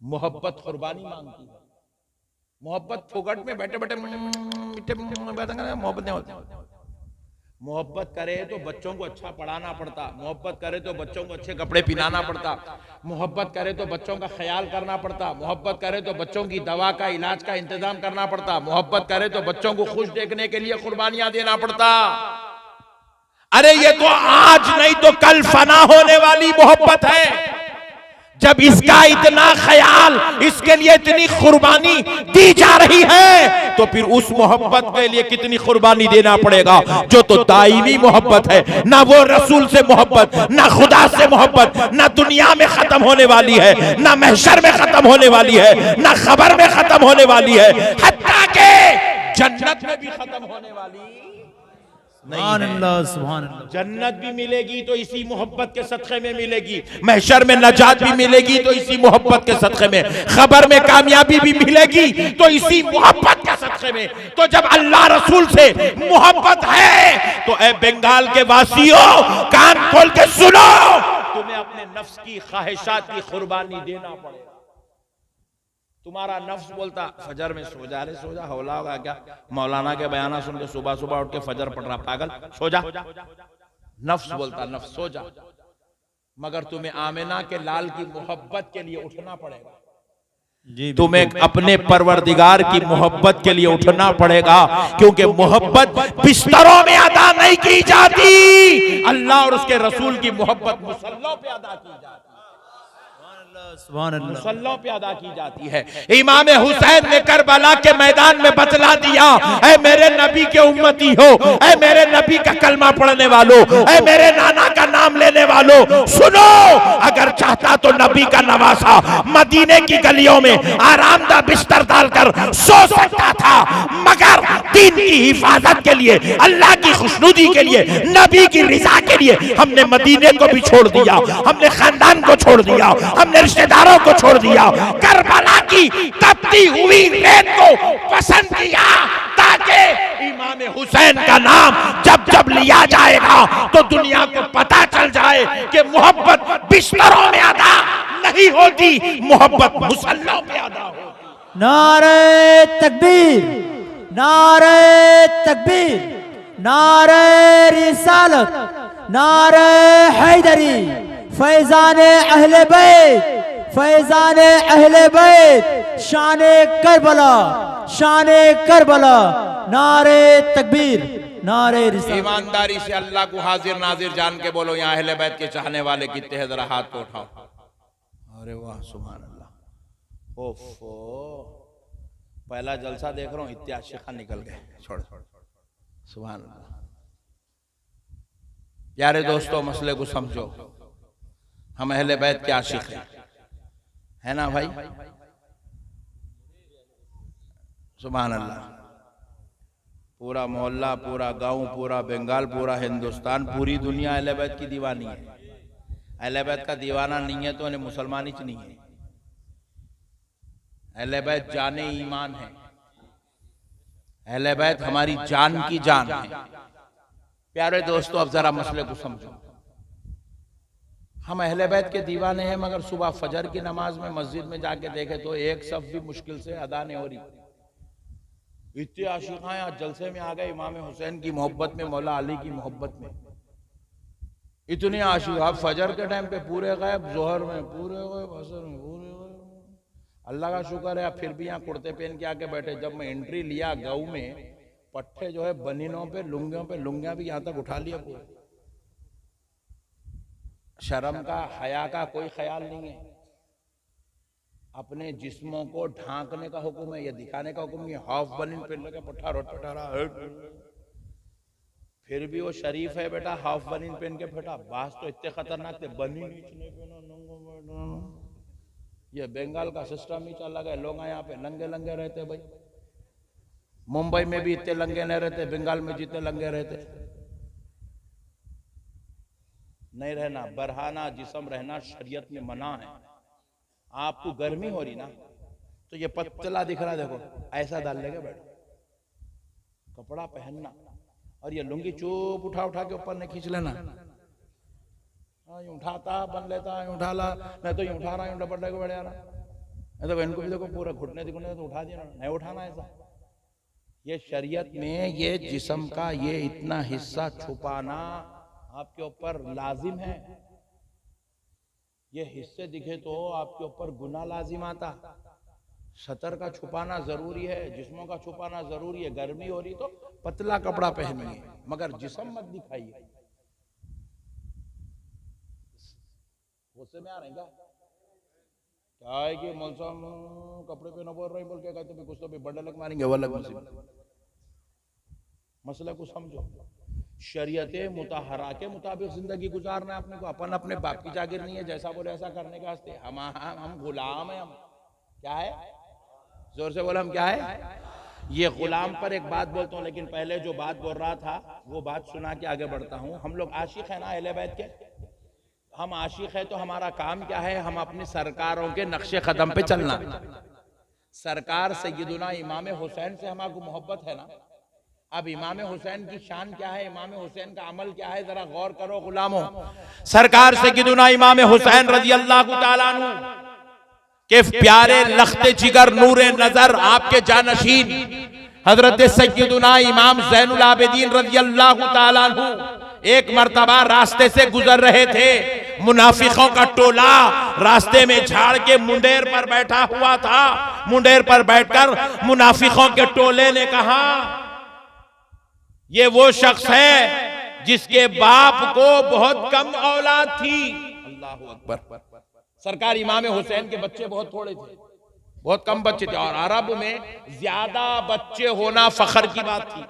मोहब्बत कुर्बानी मांगती है। मोहब्बत फुकट में बैठे बैठे मोहब्बत नहीं होती। मोहब्बत करे तो बच्चों को अच्छा पढ़ाना पड़ता, मोहब्बत करे तो बच्चों को अच्छे कपड़े पहनाना पड़ता, मोहब्बत करे तो बच्चों का ख्याल करना पड़ता, मोहब्बत करे तो बच्चों की दवा का इलाज का इंतजाम करना पड़ता, मोहब्बत करे तो बच्चों को खुश देखने के लिए कुर्बानियां देना पड़ता। अरे ये तो आज नहीं तो कल फना होने वाली मोहब्बत है। जब इसका इतना ख्याल, इसके लिए इतनी कुर्बानी दी जा रही है, तो फिर उस मोहब्बत के लिए कितनी कुर्बानी देना पड़ेगा जो तो दायमी मोहब्बत है। ना वो रसूल से मोहब्बत, ना खुदा से मोहब्बत, ना दुनिया में खत्म होने वाली है, ना महशर में खत्म होने वाली है, ना खबर में खत्म होने वाली है, हत्ता के जन्नत में भी खत्म होने वाली नहीं। जन्नत भी मिलेगी तो इसी मोहब्बत के सदक़े में मिलेगी, महशर में नजात भी मिलेगी तो इसी मोहब्बत के सदक़े में, खबर में कामयाबी भी मिलेगी तो इसी मोहब्बत के सदक़े में। तो जब अल्लाह रसूल से मोहब्बत है तो ए बंगाल के वासियों कान खोल के सुनो, तुम्हें अपने नफ्स की ख्वाहिशात की कुर्बानी देना पड़ेगा। तुम्हारा नफ्स बोलता फजर में सो जा, रे सो जा, हौला होगा क्या? मौलाना के बयाना सुन के सुबह सुबह उठ के फजर पढ़ रहा, पागल, सो जा। नफ्स बोलता नफ्स सो जा, मगर तुम्हें आमिना के लाल की मोहब्बत के लिए उठना पड़ेगा। तुम्हें अपने परवरदिगार की मोहब्बत के लिए उठना पड़ेगा, क्योंकि मोहब्बत बिस्तरों में अदा नहीं की जाती, अल्लाह और उसके रसूल की मोहब्बत मुसल्लों पे अदा की जाती है, मुसल्लों पे अदा की जाती है। इमाम हुसैन ने करबला के मैदान में बतला दिया, ऐ मेरे नबी के उम्मती हो, ऐ मेरे नबी का कलमा पढ़ने वालों, ऐ मेरे नाना का नाम लेने वालों, सुनो, अगर चाहता तो नबी का नवासा मदीने की गलियों में आरामदा बिस्तर डालकर सो सकता था, मगर दीन की हिफाजत के लिए, अल्लाह की खुशनुदी के लिए, नबी की रिजा के लिए हमने मदीने को भी छोड़ दिया, हमने खानदान को छोड़ दिया, हमने रिश्तेदारों को छोड़ दिया, करबला की तपती हुई रेत को पसंद किया, ताकि इमाम हुसैन का नाम जब जब लिया जाएगा तो दुनिया को पता चल जाए कि मोहब्बत बिस्तरों में अदा नहीं होती, मोहब्बत मुसल्लों पे अदा होती। नारे तकबीर, नारे तकबीर, नारे रिसालत, नारे हैदरी, फैजाने अहले बैत, फैजाने अहले बैत, शाने करबला, शाने करबला, नारे तकबीर, नारे रिसालत। ईमानदारी से अल्लाह को हाजिर नाजिर जान के बोलो, यहाँ अहले बैत के चाहने वाले कितने हैं, जरा हाथ को उठाओ। अरे वाह, सुभान अल्लाह। ओफो, पहला जलसा देख रहा हूँ, इतने आशिका निकल गए, छोड़, सुभान अल्लाह। यारे दोस्तों, मसले को समझो, हम अहले बैत के आशिक हैं, है ना भाई? सुभान अल्लाह। पूरा मोहल्ला, पूरा गांव, पूरा बंगाल, पूरा हिंदुस्तान, पूरी दुनिया अहले बैत की दीवानी है। अहले बैत का दीवाना नहीं है तो उन्हें मुसलमान ही नहीं है। अहले बैत जाने ईमान है, अहले बैत हमारी जान की जान है। प्यारे दोस्तों, अब जरा मसले को समझो। हम अहले बैत के दीवाने हैं, मगर सुबह फजर की नमाज में मस्जिद में जाके देखे तो एक सफ भी मुश्किल से अदा नहीं हो रही। इतने आशिकाएं आज जलसे में आ गए इमाम हुसैन की मोहब्बत में, मौला अली की मोहब्बत में। इतने आशिक आप फजर के टाइम पे पूरे गायब, जोहर में पूरे गायब, असर में पूरे गायब। अल्लाह का शुक्र है आप फिर भी यहाँ कुर्ते पहन के आके बैठे। जब मैं एंट्री लिया गाँव में, पट्टे जो है बनीनों पे, लुंगियों पे, लुंगियां भी यहाँ तक उठा लिया पूरे। शर्म का, हया का कोई ख्याल नहीं है। अपने जिस्मों को ढांकने का हुक्म है, ये दिखाने का हुक्म नहीं। हाफ बनिन पहन के पठारा फिर भी वो शरीफ है बेटा, हाफ बनिन पहन के फटा। बास तो इतने खतरनाक थे, बनिन ये बंगाल का सिस्टम ही चला गया। लोग यहाँ पे लंगे लंगे रहते भाई। मुंबई में भी इतने लंगे नहीं रहते, बंगाल में जितने लंगे रहते। नहीं रहना, बरहाना जिस्म रहना शरीयत में मना है। आपको गर्मी हो रही ना तो ये पतला दिख रहा, देखो ऐसा डाल लेगा बेटा कपड़ा पहनना, और ये लुंगी चुप उठा उठा के ऊपर ने खींच लेना। उठाता बन लेता, उठा ला, नहीं तो ये उठा रहा, डबल को बढ़ रहा। नहीं तो इनको भी देखो पूरा घुटने दिखने तो उठा दिया, नहीं उठाना ऐसा। ये शरीयत में ये जिस्म का ये इतना हिस्सा छुपाना आपके ऊपर लाजिम है। ये हिस्से दिखे तो आपके ऊपर गुनाह लाजिम आता। सतर का छुपाना जरूरी है, जिस्मों का छुपाना जरूरी है। गर्मी हो रही तो पतला कपड़ा पहनिए, मगर जिस्म मत दिखाइए। गुस्से में आ रहे हैं क्या है कि मौसम कपड़े पे न बोल रहे बोल के कहते भी कुछ तो भी बड़े लग मारेंगे, वो अलग मसला को समझो। शरीयत मुताहरा के मुताबिक जिंदगी गुजारना है अपने को। अपन अपने बाप की जागीर नहीं है, जैसा बोले ऐसा करने के वास्ते। हम गुलाम है। हम क्या है, जोर से बोला, हम क्या है? ये गुलाम पर एक बात बोलता हूँ, लेकिन पहले जो बात बोल रहा था वो बात सुना के आगे बढ़ता हूँ। हम लोग आशिक है ना अहले बैत के। हम आशिक है तो हमारा काम क्या है? हम अपनी सरकारों के नक्शे कदम पे चलना। सरकार सैयदुना इमाम हुसैन से हमारे मोहब्बत है ना। अब इमाम हुसैन की शान क्या है, इमाम हुसैन का अमल क्या है, जरा गौर करो गुलामों। सरकार सैयदुना इमाम हुसैन रज़ियल्लाहु ताला अन्हु के प्यारे लख्ते जिगर नूरे नजर आपके जानशीन हजरत सैयदुना इमाम ज़ैनुल आबिदीन रज़ियल्लाहु ताला अन्हु एक मर्तबा रास्ते से गुजर रहे थे। मुनाफिकों का टोला रास्ते में झाड़ के मुंडेर पर बैठा हुआ था। मुंडेर पर बैठकर मुनाफिकों के टोले ने कहा, ये वो शख्स है जिसके बाप को बहुत कम औलाद थी। अल्लाहु अकबर। सरकार इमाम हुसैन के बच्चे बहुत थोड़े थे, बहुत कम बच्चे थे, और अरब में ज्यादा बच्चे होना फखर की बात थी।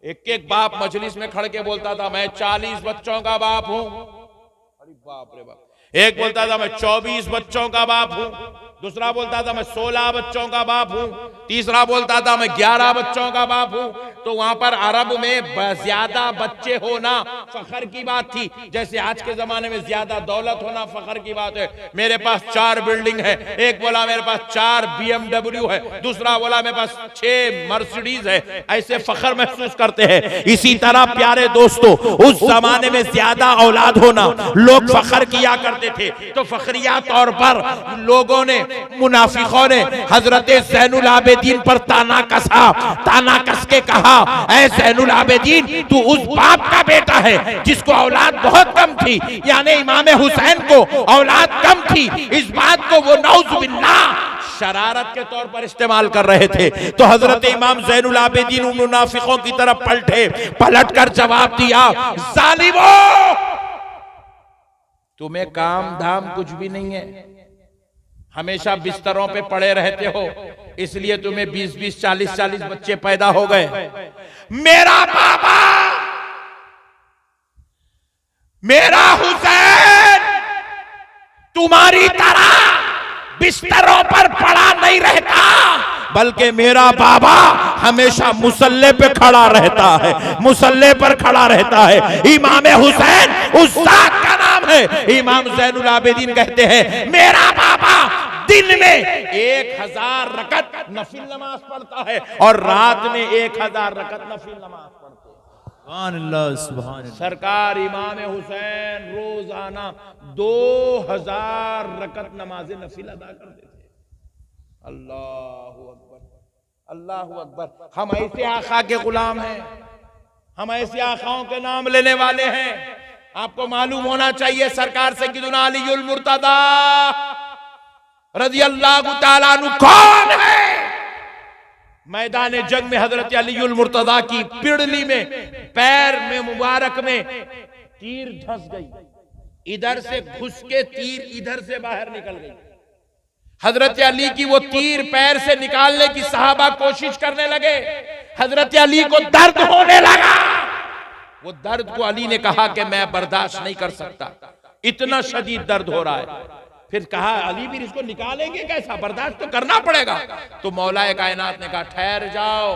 एक एक बाप मजलिस में खड़ के बोलता था, मैं 40 बच्चों का बाप हूं। अरे बाप रे बाप। एक बोलता था, मैं 24 बच्चों का बाप हूं। दूसरा बोलता था, मैं 16 बच्चों का बाप हूं। तीसरा बोलता था, मैं 11 बच्चों का बाप हूं। तो वहां पर अरब में ज्यादा बच्चे होना फखर की बात थी। जैसे आज के जमाने में ज्यादा दौलत होना फखर की बात है। मेरे पास 4 बिल्डिंग है। एक बोला मेरे पास 4 BMW है, दूसरा बोला मेरे पास 6 मर्सिडीज है। ऐसे फखर महसूस करते हैं। इसी तरह प्यारे दोस्तों, उस जमाने में ज्यादा औलाद होना लोग फखर किया करते थे। तो फखरिया तौर पर लोगों ने, मुनाफिकों ने हजरत ज़ैनुल आबिदीन पर ताना कसा। ताना कस के कहा, ऐ ज़ैनुल आबिदीन, तू उस बाप का बेटा है जिसको औलाद बहुत कम थी। यानी इमाम हुसैन को औलाद कम थी। इस बात को वो नऊज़ बिल्लाह शरारत के तौर पर इस्तेमाल कर रहे थे। तो हजरत इमाम ज़ैनुल आबिदीन उन मुनाफिकों की तरफ पलटे, पलट कर जवाब दिया, जालिमों, तुम्हें काम धाम कुछ भी नहीं है, हमेशा बिस्तरों पे पड़े रहते हो, इसलिए तुम्हें 20-20, 40-40 बच्चे पैदा हो गए। मेरा बाबा, मेरा हुसैन तुम्हारी तरह बिस्तरों पर पड़ा नहीं रहता, बल्कि मेरा बाबा हमेशा मुसल्ले पे खड़ा रहता है, मुसल्ले पर खड़ा रहता है। इमाम हुसैन उस जात का नाम है। इमाम ज़ैनुल आबिदीन कहते हैं, मेरा बाबा दिन में 1000 रकत नफिल नमाज पढ़ता है और रात में 1000 रकत नफिल नमाज पढ़ते हैं। सुभान अल्लाह, सुभान अल्लाह। सरकार इमाम हुसैन रोजाना 2000 रकत नमाज नफिल अदा करते थे। अल्लाहु अकबर, अल्लाहु अकबर। हम ऐसे आका के गुलाम हैं, हम ऐसे आकाओं के नाम लेने वाले हैं। आपको मालूम होना चाहिए, सरकार सैयदुना अलीउल मुर्तदा रज़ियल्लाहु ताला अन्हु कौन है। मैदान जंग में हजरत अलीउल मुर्तदा की पिड़ली में, पैर में मुबारक में तीर धंस गई। इधर से घुस के तीर इधर से बाहर निकल गई। हजरत अली की वो तीर पैर से निकालने की सहाबा कोशिश करने लगे, हजरत अली को दर्द होने लगा। वो दर्द को अली ने कहा कि मैं बर्दाश्त नहीं कर सकता, इतना शदीद दर्द हो रहा है। फिर कहा अली भी इसको निकालेंगे कैसा, बर्दाश्त तो करना पड़ेगा। तो मौलाए कायनात ने कहा ठहर जाओ,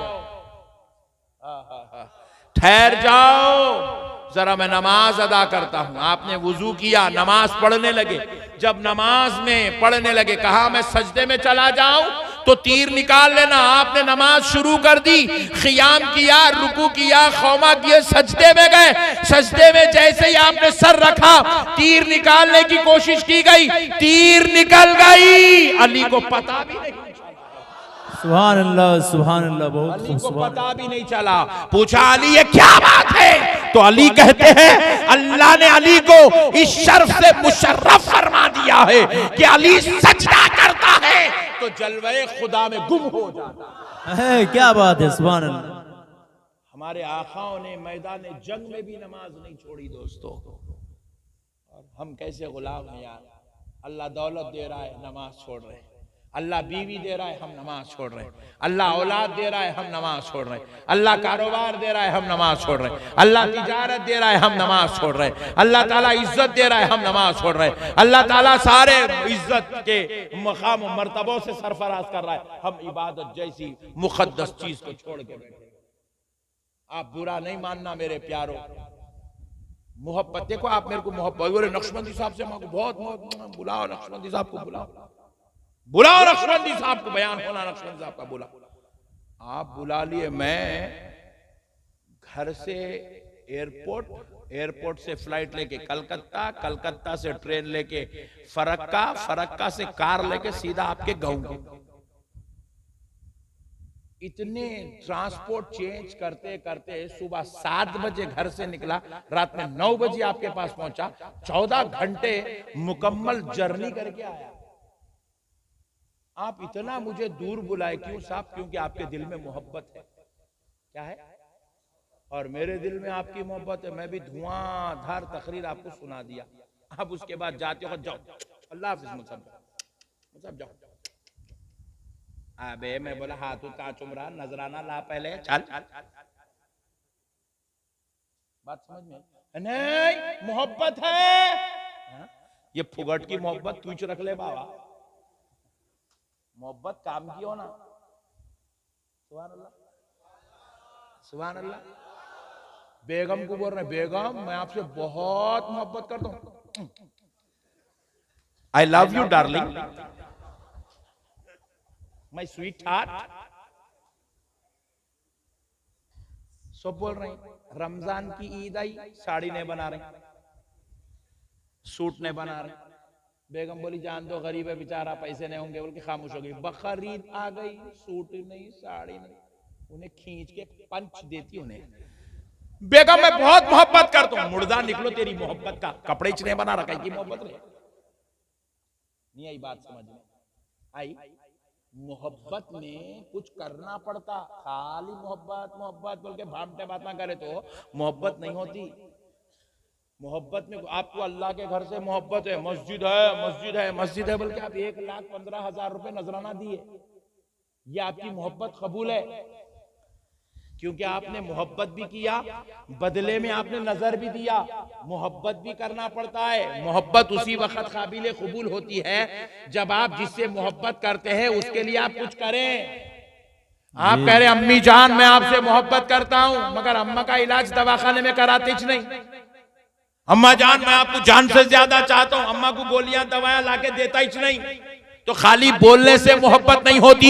ठहर जाओ, जरा मैं नमाज अदा करता हूं। आपने वुजू किया, नमाज पढ़ने लगे। जब नमाज में पढ़ने लगे कहा मैं सजदे में चला जाऊं तो तीर निकाल लेना। आपने नमाज शुरू कर दी, खियाम किया, रुकू किया, खौमा किए, सजदे में गए। सजदे में जैसे ही आपने सर रखा, तीर निकालने की कोशिश की गई, तीर निकल गई। अली को पता भी नहीं, सुभान अल्लाह, सुभान अल्लाह, बहुत अली को सुभान पता भी नहीं चला। पूछा अली ये क्या बात है? तो अली कहते हैं अल्लाह ने अली को इस शर्फ से मुशर्रफ फरमा दिया है कि अली सजदा करता है तो जलवे खुदा में गुम हो जाता है। क्या बात है, सुभान अल्लाह। हमारे आकाओं ने मैदान जंग में भी नमाज नहीं छोड़ी दोस्तों, और हम कैसे गुलाम हैं यार। अल्लाह दौलत दे रहा है, नमाज छोड़ रहे हैं। अल्लाह बीवी दे रहा है, हम नमाज छोड़ रहे हैं। अल्लाह औलाद दे रहा है, हम नमाज छोड़ रहे हैं। अल्लाह कारोबार दे रहा है, हम नमाज छोड़ रहे हैं। अल्लाह तिजारत दे रहा है, हम नमाज छोड़ रहे हैं। अल्लाह ताला इज्जत दे रहा है, हम नमाज छोड़ रहे हैं। अल्लाह ताला सारे इज्जत के मकाम मर्तबों से सरफराज कर रहा है, हम इबादत जैसी मुकद्दस चीज को छोड़ के बैठे। आप बुरा नहीं मानना मेरे प्यारो, मोहब्बत देखो। आप मेरे को मोहब्बत बोले नक्शबंदी साहब से बहुत बुलाओ, नक्शबंदी साहब को बुलाओ, बुलाओ नक्शबंदी साहब को, बयान होना नक्शबंदी साहब का बुला। आप बुला लिए। मैं घर से एयरपोर्ट, एयरपोर्ट से फ्लाइट लेके कलकत्ता, कलकत्ता से ट्रेन लेके फरक्का, फरक्का से कार लेके सीधा आपके गांव। इतने ट्रांसपोर्ट चेंज करते करते सुबह 7 बजे घर से निकला, रात में 9 बजे आपके पास पहुंचा। 14 घंटे मुकम्मल जर्नी करके आया। आप इतना मुझे दूर बुलाए क्यों साहब? क्योंकि आपके दिल में मोहब्बत है। क्या है? और मेरे दिल में आपकी मोहब्बत है। मैं भी धुआंधार तकरीर आपको सुना दिया। आप उसके बाद जाते हो, जाओ अल्लाह हाफिज़, मुझे जाओ। अबे मैं बोला हाथ का चुमरा, नजराना ला पहले, चल। बात समझ में नहीं? मोहब्बत है, ये फुगट की मोहब्बत तुझ रख ले बाबा। मोहब्बत काम की हो ना। सुभान अल्लाह, सुभान अल्लाह। बेगम को बोल रहे, बेगम मैं आपसे बहुत मोहब्बत करता हूं, I love you darling, my sweet heart. सब बोल रहे हैं। रमजान की ईद आई, साड़ी नहीं बना रहे, सूट नहीं बना रहे। बेगम बोली जान दो गरीब है बेचारा, पैसे नहीं होंगे, बोल के खामोश हो गई। बकरीद आ गई, सूट नहीं, साड़ी नहीं, उन्हें खींच के पंच देती उन्हें। बेगम मैं बहुत मोहब्बत करता हूं। मुर्दा निकलो तेरी मोहब्बत का, कपड़े नहीं बना रखा की मोहब्बत नहीं आई। बात समझ में आई? मोहब्बत में कुछ करना पड़ता। खाली मोहब्बत मोहब्बत बोल के भामटे बात ना करे तो मोहब्बत नहीं होती। मोहब्बत में आपको अल्लाह के घर से मोहब्बत है, मस्जिद है, मस्जिद है, मस्जिद है, बल्कि आप 1,15,000 रुपए नजराना दिए, ये आपकी मोहब्बत कबूल है। क्योंकि आपने मोहब्बत भी किया, बदले में आपने नजर भी दिया। मोहब्बत भी करना पड़ता है। मोहब्बत उसी वक्त काबिल कबूल होती है जब आप जिससे मोहब्बत करते हैं उसके लिए आप कुछ करें। आप कह रहे अम्मी जान मैं आपसे मोहब्बत करता हूं, मगर अम्मा का इलाज दवाखाने में कराते ही नहीं। अम्मा जान मैं आपको जान से ज्यादा चाहता हूं, अम्मा को गोलियां दवाएं लाके देता ही नहीं। तो खाली बोलने से मोहब्बत नहीं होती।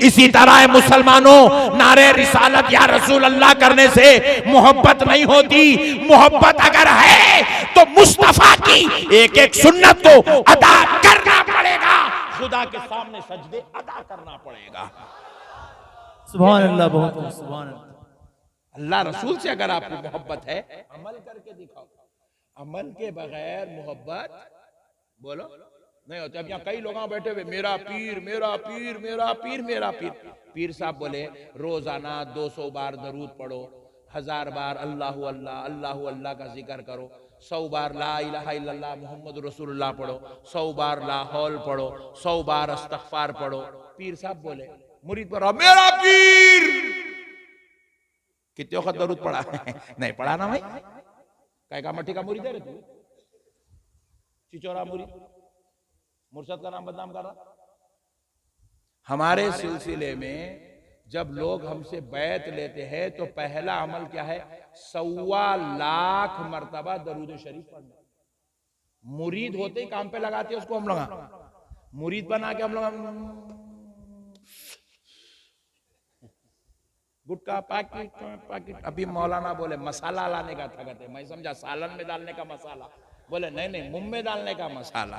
इसी तरह मुसलमानों, नारे रिसालत या रसूल अल्लाह करने से मोहब्बत नहीं होती। मोहब्बत अगर है तो मुस्तफा की एक एक सुन्नत को अदा करना पड़ेगा, खुदा के सामने सजदे अदा करना पड़ेगा। सुभान अल्लाह, बहुत सुभान अल्लाह। अल्लाह रसूल से अगर आपको मोहब्बत है, अमल करके दिखाओ। अमल के बगैर मोहब्बत बोलो नहीं होती। अब यहाँ कई लोग बैठे हुए, मेरा पीर मेरा पीर मेरा पीर मेरा पीर। पीर साहब बोले रोजाना 200 बार दरूद पढ़ो, 1000 बार अल्लाह अल्लाह अल्लाह अल्लाह का जिक्र करो। 100 बार ला इलाहा इल्लल्लाह मोहम्मद रसूलुल्लाह पढ़ो, 100 बार ला हौल पढ़ो, 100 बार इस्तगफार पढ़ो। पीर साहब बोले मुरीद पर मेरा पीर कितने वक्त दरूद पढ़ा नहीं पढ़ा ना भाई, काय का मट्टी का मुरीद है रे तू, चिचोरा मुरीद, मुर्शद का नाम बदनाम कर रहा। हमारे सिलसिले में जब लोग हमसे बैत लेते हैं तो पहला अमल क्या है, 1.25 लाख मर्तबा दरूद शरीफ पढ़ना। मुरीद होते ही काम पे लगाते हैं उसको हम लोग, मुरीद बना के हम लोग गुटका पैकेट। अभी मौलाना बोले मसाला लाने का था, कहते मैं समझा सालन में डालने का मसाला, बोले नहीं मुंह में डालने का मसाला।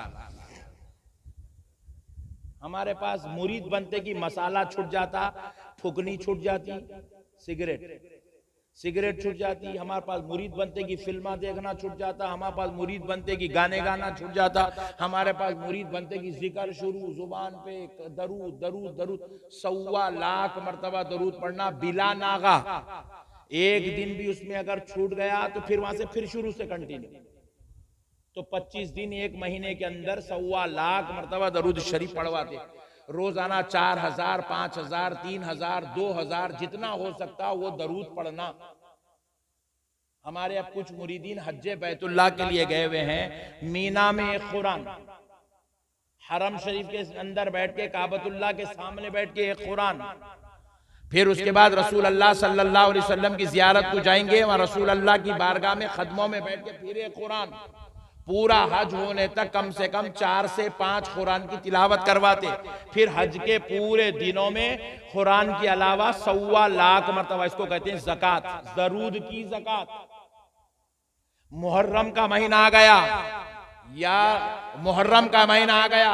हमारे पास मुरीद बनते की मसाला छूट जाता, फुकनी छूट जाती, सिगरेट छूट जाती। हमारे पास मुरीद बनते की फिल्मा देखना छूट जाता, हमारे पास मुरीद बनते की गाने गाना छूट जाता, हमारे पास मुरीद बनते की जिक्र शुरू, जुबान पे दरूद दरूद दरूद। 1.25 लाख मर्तबा दरूद पढ़ना बिला नागा। एक दिन भी उसमें अगर छूट गया तो फिर वहां से फिर शुरू से कंटिन्यू, तो 25 दिन 1 महीने के अंदर 1.25 लाख मर्तबा दरूद शरीफ पढ़वाते। रोजाना 4000, 5000, 3000, 2000 जितना हो सकता वो दरूद पढ़ना। हमारे अब कुछ मुरीदीन हज्जे बैतुल्लाह के लिए गए हुए हैं, मीना में एक कुरान, हरम शरीफ के अंदर बैठ के काबतुल्लाह के सामने बैठ के एक कुरान, फिर उसके बाद रसूल अल्लाह सल्लल्लाहु अलैहि वसल्लम की जियारत को जाएंगे, वहां रसूल अल्लाह की बारगाह में खदमों में बैठ के फिर एक कुरान। पूरा हज होने तक कम से कम 4 से 5 कुरान की तिलावत करवाते। फिर हज के पूरे दिनों में कुरान के अलावा 1.25 लाख मर्तबा, इसको कहते हैं ज़कात, दरूद की ज़कात। मुहर्रम का महीना आ गया, या मुहर्रम का महीना आ गया,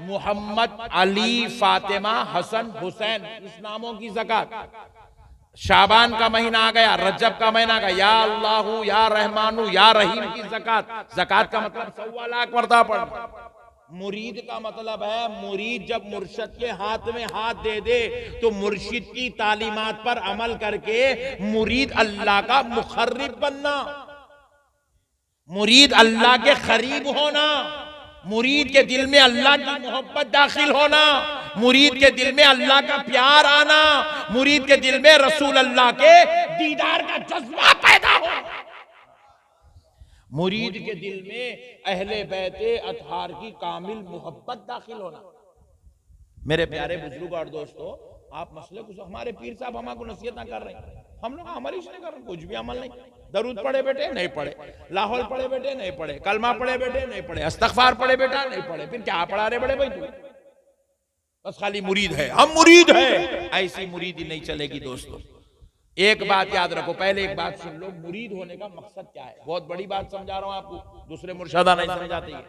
मोहम्मद, अली, फातिमा, हसन, हुसैन इस नामों की ज़कात। शाबान का महीना आ गया, रजब का महीना आ गया, या अल्लाहु या रहमानु या रहीम की ज़कात। ज़कात का मतलब 1.25 लाख मर्तबा पढ़ना। मुरीद का मतलब है, मुरीद जब मुर्शिद के हाथ में हाथ दे दे तो मुर्शिद की तालीमात पर अमल करके मुरीद अल्लाह का मुखर्रिब बनना, मुरीद अल्लाह के करीब होना, मुरीद के दिल में अल्लाह की मोहब्बत दाखिल होना, मुरीद के दिल में अल्लाह का प्यार आना, मुरीद के दिल में रसूल अल्लाह के दीदार का जज्बा पैदा हो, मुरीद के दिल में अहले बैते अतहार की कामिल मोहब्बत दाखिल होना। मेरे प्यारे बुजुर्ग और दोस्तों, आप मसले को, हमारे पीर साहब हमको नसीहत ना कर रहे हैं, हम लोग अमल ही नहीं कर रहे, कुछ भी अमल नहीं। दरूद पढ़े बेटे नहीं पढ़े, लाहौल पढ़े बेटे नहीं पढ़े, कलमा पढ़े बेटे नहीं पढ़े, इस्तगफार पढ़े बेटा नहीं पढ़े, फिर क्या पढ़ा रहे बड़े भाई तू? बस खाली मुरीद है, हम मुरीद है। ऐसी मुरीदी नहीं चलेगी दोस्तों। एक बात याद रखो, पहले एक बात सुन लो, मुरीद होने का मकसद क्या है। बहुत बड़ी बात समझा रहा हूं आपको, दूसरे मुर्शदा नहीं समझ आते हैं।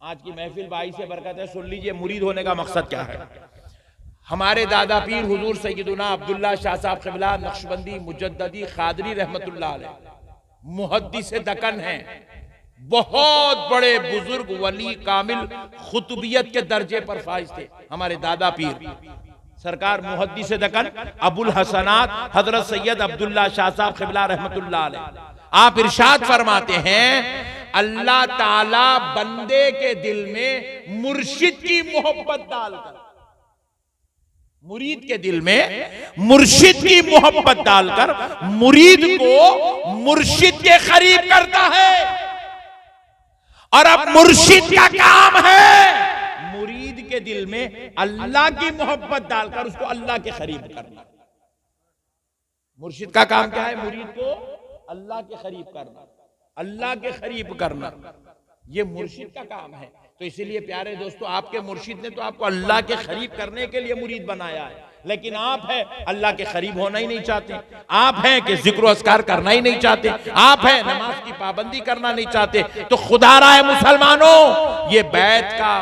आज की महफिल भाई से बरकत है, सुन लीजिए मुरीद होने का मकसद क्या है। हमारे दादा पीर हुजूर सैयदुना अब्दुल्ला शाह साहब क़िबला नक्शबंदी मुजद्ददी क़ादरी रहमतुल्लाह अलैह मुहद्दिस दकन हैं, बहुत बड़े बुजुर्ग वली कामिल खुतबियत के दर्जे पर फाइज थे। हमारे दादा पीर सरकार मुहद्दिस दकन अबुल हसनात हजरत सैयद अब्दुल्ला शाह साहब क़िबला रहमतुल्लाह अलैह, आप इरशाद फरमाते हैं, अल्लाह ताला बंदे के दिल में मुर्शिद की मोहब्बत डालकर, मुरीद के दिल में मुर्शिद की मोहब्बत डालकर मुरीद को मुर्शिद के करीब करता है। और अब मुर्शिद का काम है मुरीद के दिल में अल्लाह की मोहब्बत डालकर उसको अल्लाह के करीब करना। मुर्शिद का काम क्या है? मुरीद को अल्लाह के करीब करना, अल्लाह के करीब करना, ये मुर्शिद का काम है। तो इसीलिए प्यारे दोस्तों, आपके मुर्शिद ने तो आपको अल्लाह के करीब करने के लिए मुरीद बनाया है, लेकिन आप है अल्लाह के करीब होना ही नहीं चाहते, आप हैं कि जिक्र अस्कार करना ही नहीं चाहते, आप हैं नमाज की पाबंदी करना नहीं चाहते। तो खुदा रहा है मुसलमानों, ये बैत का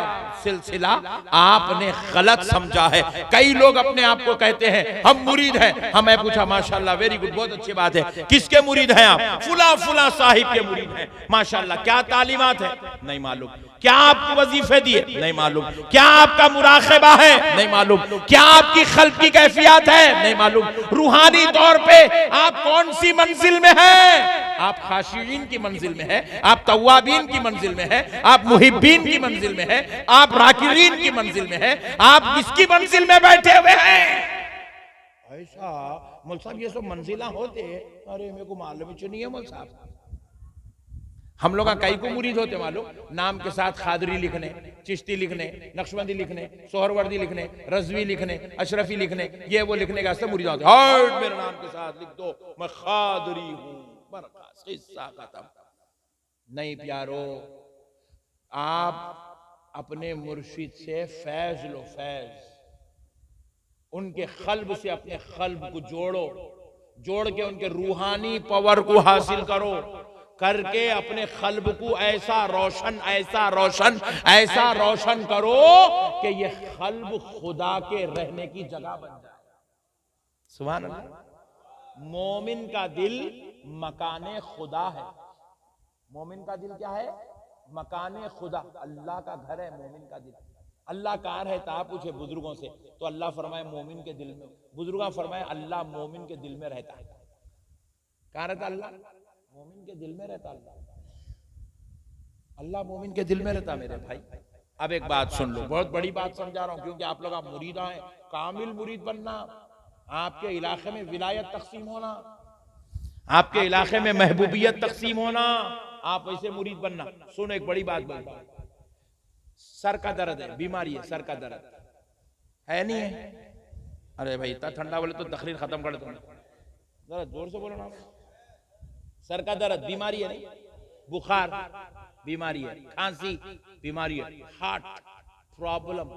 सिलसिला आपने गलत समझा है। कई लोग अपने आप को कहते हैं हम मुरीद हैं। हमें पूछा, माशाल्लाह, वेरी गुड, बहुत अच्छी बात है, किसके मुरीद हैं आप? फुला फुला साहिब के मुरीद हैं। माशाल्लाह, क्या तालीमात है? नहीं मालूम। क्या आपको वजीफे दिए? नहीं मालूम। क्या आपका मुराक़बा है? नहीं मालूम। क्या आपकी क़ल्ब की कैफियत है? नहीं मालूम। रूहानी तौर पे आप कौन सी मंजिल में हैं? आप खाशिईन की मंजिल में है, आप तव्वाबीन की मंजिल में है, आप मुहिब्बीन की मंजिल में है, आप राकिरीन की मंजिल में है, आप किसकी मंजिल में बैठे हुए हैं? ऐसा मौल साहब ये सब मंजिला होते? अरे मेरे को मालूम ही नहीं है मौल साहब। हम लोग कई को मुरीद होते मालूम, नाम के साथ खादरी लिखने, चिश्ती लिखने, नक्शबंदी लिखने, सोहरवर्दी लिखने, रजवी लिखने, अशरफी लिखने, ये वो लिखने के वास्ते मुरीद होते। हट मेरे नाम के साथ लिख दो मैं खादरी हूं, बरखास्त, हिस्सा खत्म। नहीं प्यारो, आप अपने मुर्शिद से फैज लो, फैज। उनके क़ल्ब से अपने क़ल्ब को जोड़ो, जोड़ के उनके रूहानी पावर को हासिल करो, करके अपने क़ल्ब को ऐसा रोशन, ऐसा रोशन, ऐसा रोशन करो कि ये क़ल्ब खुदा के रहने की जगह बन जाए। सुभान अल्लाह। मोमिन का दिल मकाने खुदा है। मोमिन का दिल क्या है? मकाने खुदा, अल्लाह का घर है मोमिन का दिल। अल्लाह कहाँ रहता? आप पूछे बुजुर्गों से तो अल्लाह फरमाए मोमिन के दिल में। बुजुर्ग फरमाए अल्लाह मोमिन के दिल में रहता है। कहाँ रहता अल्लाह? मोमिन के दिल में रहता अल्लाह। अल्लाह मोमिन के दिल में रहता मेरे भाई। अब एक बात सुन लो, बहुत बड़ी बात समझा रहा हूं, क्योंकि आप लोग मुरीद हैं। कामिल मुरीद बनना, आपके इलाके में विलायत तकसीम होना, आपके इलाके में महबूबियत तकसीम होना, आप वैसे मुरीद बनना। सुनो एक बड़ी बात बोलता हूं, सर का दर्द है, बीमारी है, सर का दर्द है नहीं है? अरे भाई इतना ठंडा बोले तो तकरीर खत्म कर दो, जरा जोर से बोलो ना। सर का दर्द बीमारी है नहीं? बुखार बीमारी है, खांसी बीमारी है, हार्ट प्रॉब्लम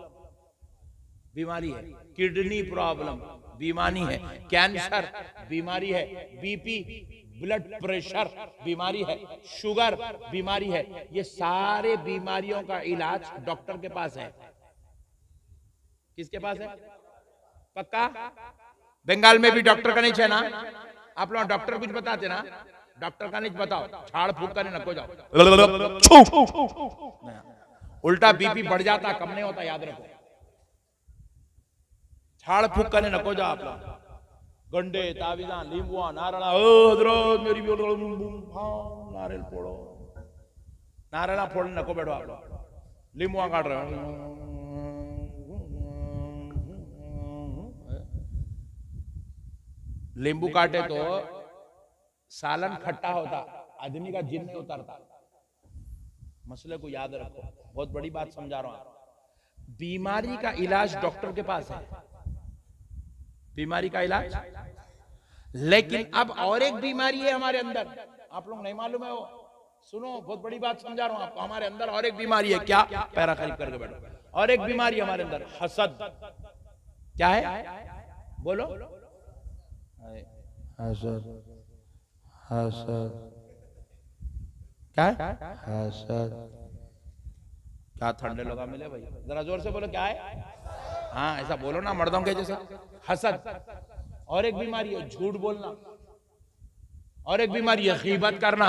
बीमारी है, किडनी प्रॉब्लम बीमारी है, कैंसर बीमारी है, बीपी ब्लड प्रेशर बीमारी है, शुगर बीमारी है। ये सारे बीमारियों का इलाज डॉक्टर के पास है। किसके पास है? पक्का? बंगाल में भी डॉक्टर का नहीं है ना? आप लोग डॉक्टर कुछ बताते ना? डॉक्टर का नहीं बताओ, झाड़ फूक करने नको जाओ, उल्टा बीपी बढ़ जाता, कम नहीं होता, याद रखो। झाड़ फूक करने नको जाओ आप लोग। गंडे तावीजा लींबुआ नारळा, हजरत मेरी भी नारियल फोड़ो, नारळा फोड़ने नको बैठो आप लोग। लींबुआ काट रहे हो, लींबू काटे तो सालन खट्टा होता, आदमी का जिन नहीं उतरता। मसले को याद रखो, बहुत बड़ी बात समझा रहा हूं। बीमारी का इलाज डॉक्टर के पास है, बीमारी का इलाज। लेकिन अब और एक बीमारी है हमारे अंदर, आप लोग नहीं मालूम है वो। सुनो, बहुत बड़ी बात समझा रहा हूं आपको। हमारे अंदर और एक बीमारी है। क्या? पैरा करीब करके बैठो। और एक बीमारी हमारे अंदर, हसद। क्या है? बोलो। हसद, हसद क्या है? हसद। क्या ठंडे लोग मिले भाई? जरा जोर से बोलो, क्या है? हाँ ऐसा बोलो ना मर्दों के जैसे। हसद। और एक बीमारी है झूठ बोलना, और एक बीमारी है गीबत करना,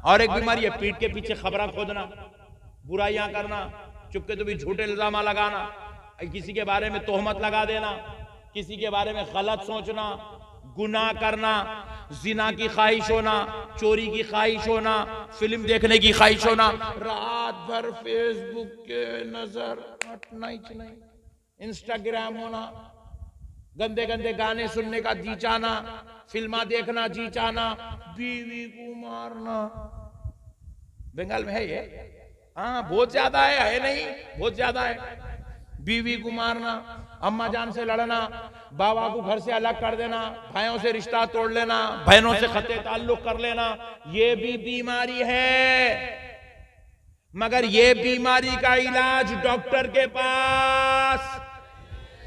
और एक बीमारी है पीठ के पीछे खबरें खोदना, बुराइयां करना, चुपके तो भी झूठे इल्जाम लगाना, किसी के बारे में तोहमत लगा देना, किसी के बारे में गलत सोचना, गुनाह करना, जिना की ख्वाहिश होना, चोरी की ख्वाहिश होना, फिल्म देखने की ख्वाहिश होना, रात भर फेसबुक के नजर हटना ही नहीं, इंस्टाग्राम होना, गंदे गंदे गाने सुनने का जी चाहना, फिल्मा देखना जी चाहना, बीवी को मारना। बंगाल में है ये? हाँ बहुत ज्यादा है नहीं? बहुत ज्यादा है। बीवी को मारना, अम्मा जान से लड़ना, बाबा को घर से अलग कर देना, भाइयों से रिश्ता तोड़ लेना, बहनों से खत्ते ताल्लुक कर लेना, ये भी बीमारी है। मगर ये बीमारी का इलाज डॉक्टर के पास